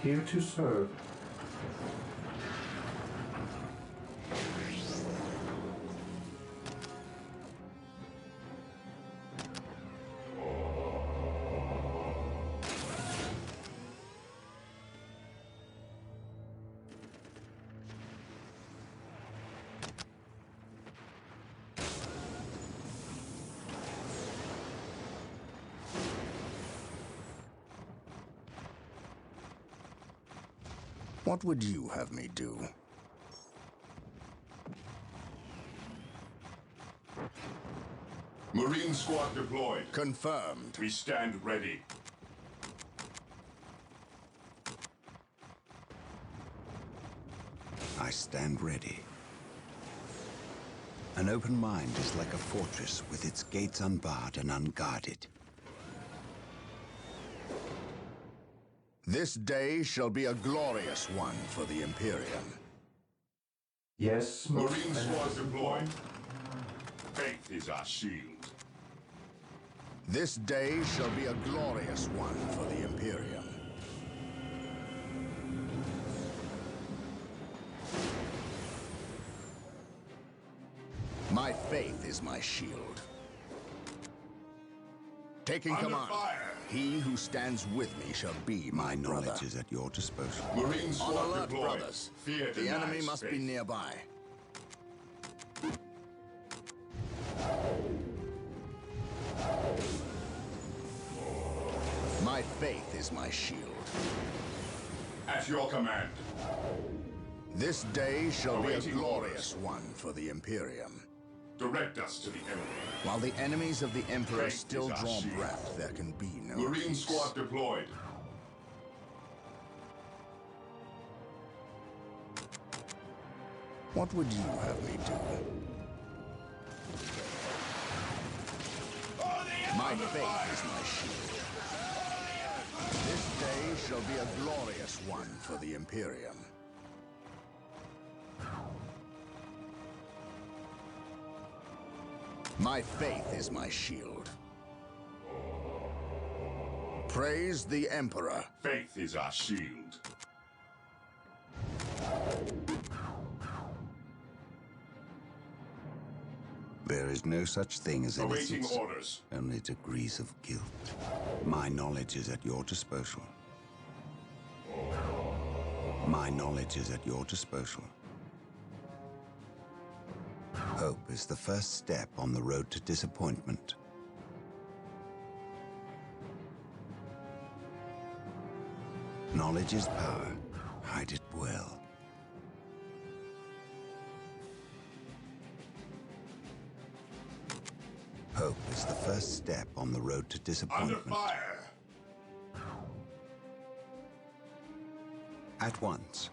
Here to serve. What would you have me do? Marine squad deployed. Confirmed. We stand ready. I stand ready. An open mind is like a fortress with its gates unbarred and unguarded. This day shall be a glorious one for the Imperium. Yes, Marine squad deployed. Faith is our shield. This day shall be a glorious one for the Imperium. My faith is my shield. Taking Under command. fire. He who stands with me shall be my Knowledge brother. is at your disposal. Marine On squad alert, deployed. brothers. Fear The denies enemy must be faith. nearby. My faith is my shield. At your command. This day shall be a Awaiting glorious one for the Imperium. Direct us to the enemy. While the enemies of the Emperor Faith still is our draw shield. breath, there can be no Marine peace. squad deployed. What would you have me do? My faith is my shield. This day shall be a glorious one for the Imperium. My faith is my shield. Praise the Emperor. Faith is our shield. There is no such thing as Awaiting innocence, orders. only degrees of guilt. My knowledge is at your disposal. My knowledge is at your disposal. Hope is the first step on the road to disappointment. Knowledge is power. Hide it well. Hope is the first step on the road to Under disappointment. fire. At once.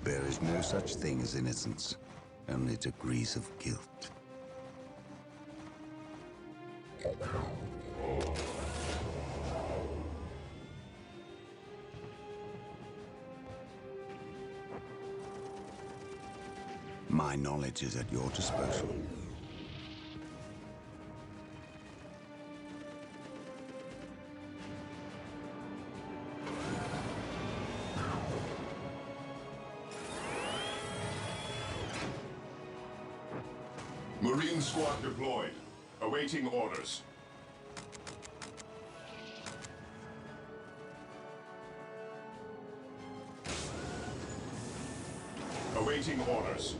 There is no such thing as innocence, only degrees of guilt. My knowledge is at your disposal. Marine squad deployed. Awaiting orders. Awaiting orders.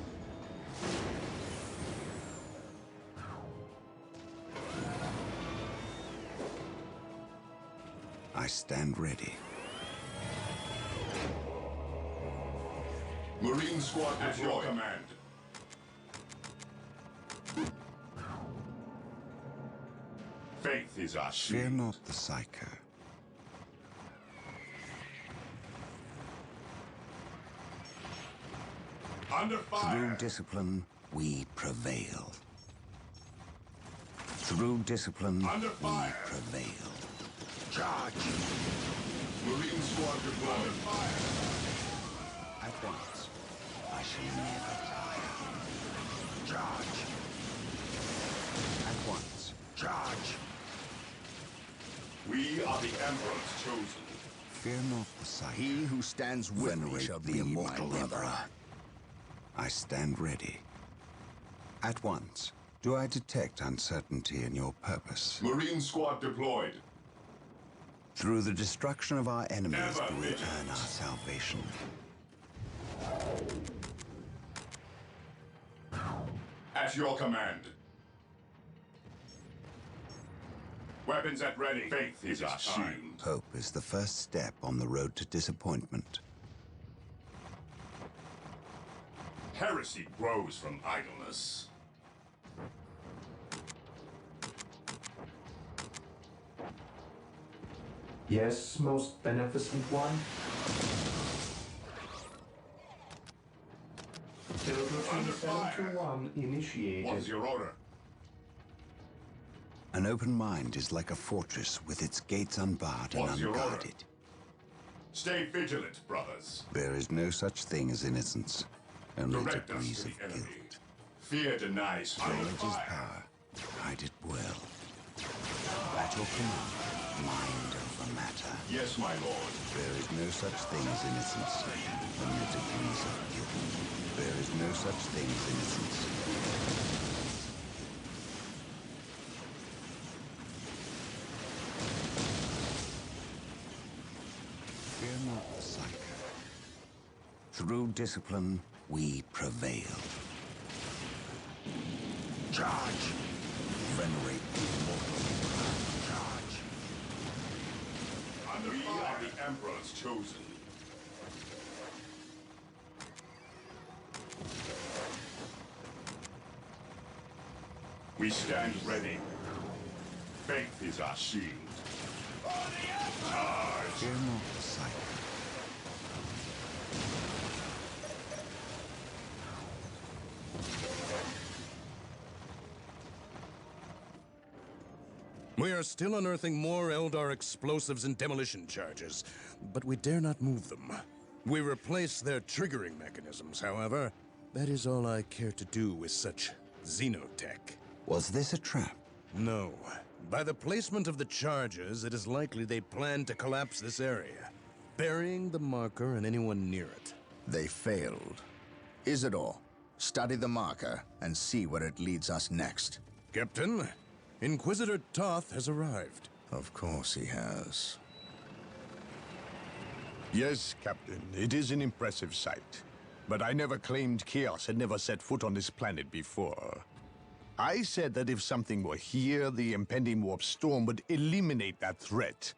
I stand ready. Marine squad at your command. Faith is our shield. Fear not the psycho. Under fire. Through discipline, we prevail. Through discipline, Under we fire. prevail. Charge. Marine squad deployed. Under fire. At once. I shall never tire. Charge. At once. Charge. We are the Emperor's chosen. Fear not the sight. He who stands with me Venerate shall the be my immortal brother. Emperor. I stand ready. At once. Do I detect uncertainty in your purpose? Marine squad deployed. Through the destruction of our enemies Never do we vigilant. earn our salvation. At your command. Weapons at ready. Faith is our shield. Hope is the first step on the road to disappointment. Heresy grows from idleness. Yes, most beneficent one. Build 721 initiated. What is your order? An open mind is like a fortress with its gates unbarred and What's your order? unguarded. Stay vigilant, brothers. There is no such thing as innocence, only Direct us degrees to of the enemy. guilt. Fear denies Knowledge is fire. power. Hide it well. Battle command, mind over matter. Yes, my lord. There is no such thing as innocence, only degrees of guilt. There is no such thing as innocence. Fear not the sight. Through discipline, we prevail. Charge! Venerate the immortal Charge! We are the Emperor's chosen. We stand ready. Faith is our shield. Charge! Fear not the sight. We are still unearthing more Eldar explosives and demolition charges, but we dare not move them. We replace their triggering mechanisms, however. That is all I care to do with such xenotech. Was this a trap? No. By the placement of the charges, it is likely they plan to collapse this area, burying the marker and anyone near it. They failed. Isidore, study the marker and see where it leads us next. Captain, Inquisitor Toth has arrived. Of course he has. Yes, Captain, it is an impressive sight. But I never claimed Chaos had never set foot on this planet before. I said that if something were here, the impending warp storm would eliminate that threat.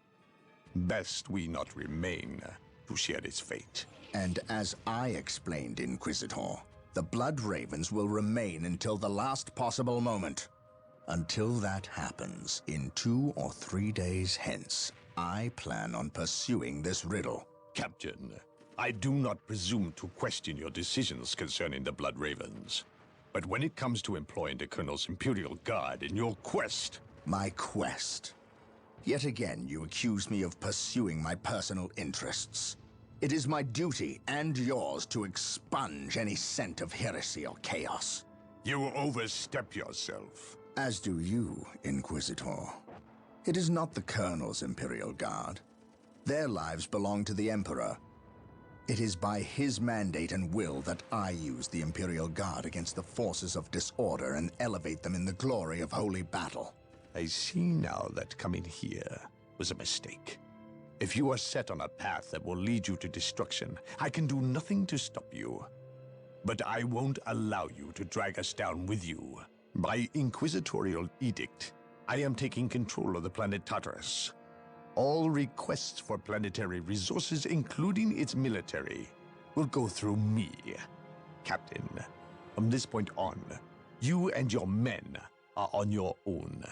Best we not remain to share its fate. And as I explained, Inquisitor, the Blood Ravens will remain until the last possible moment. Until that happens, in 2 or 3 days hence, I plan on pursuing this riddle. Captain, I do not presume to question your decisions concerning the Blood Ravens. But when it comes to employing the Colonel's Imperial Guard in your quest... My quest? Yet again, you accuse me of pursuing my personal interests. It is my duty, and yours, to expunge any scent of heresy or chaos. You overstep yourself. As do you, Inquisitor. It is not the Colonel's Imperial Guard. Their lives belong to the Emperor. It is by his mandate and will that I use the Imperial Guard against the forces of disorder and elevate them in the glory of holy battle. I see now that coming here was a mistake. If you are set on a path that will lead you to destruction, I can do nothing to stop you. But I won't allow you to drag us down with you. By inquisitorial edict, I am taking control of the planet Tartarus. All requests for planetary resources, including its military, will go through me. Captain, from this point on, you and your men are on your own.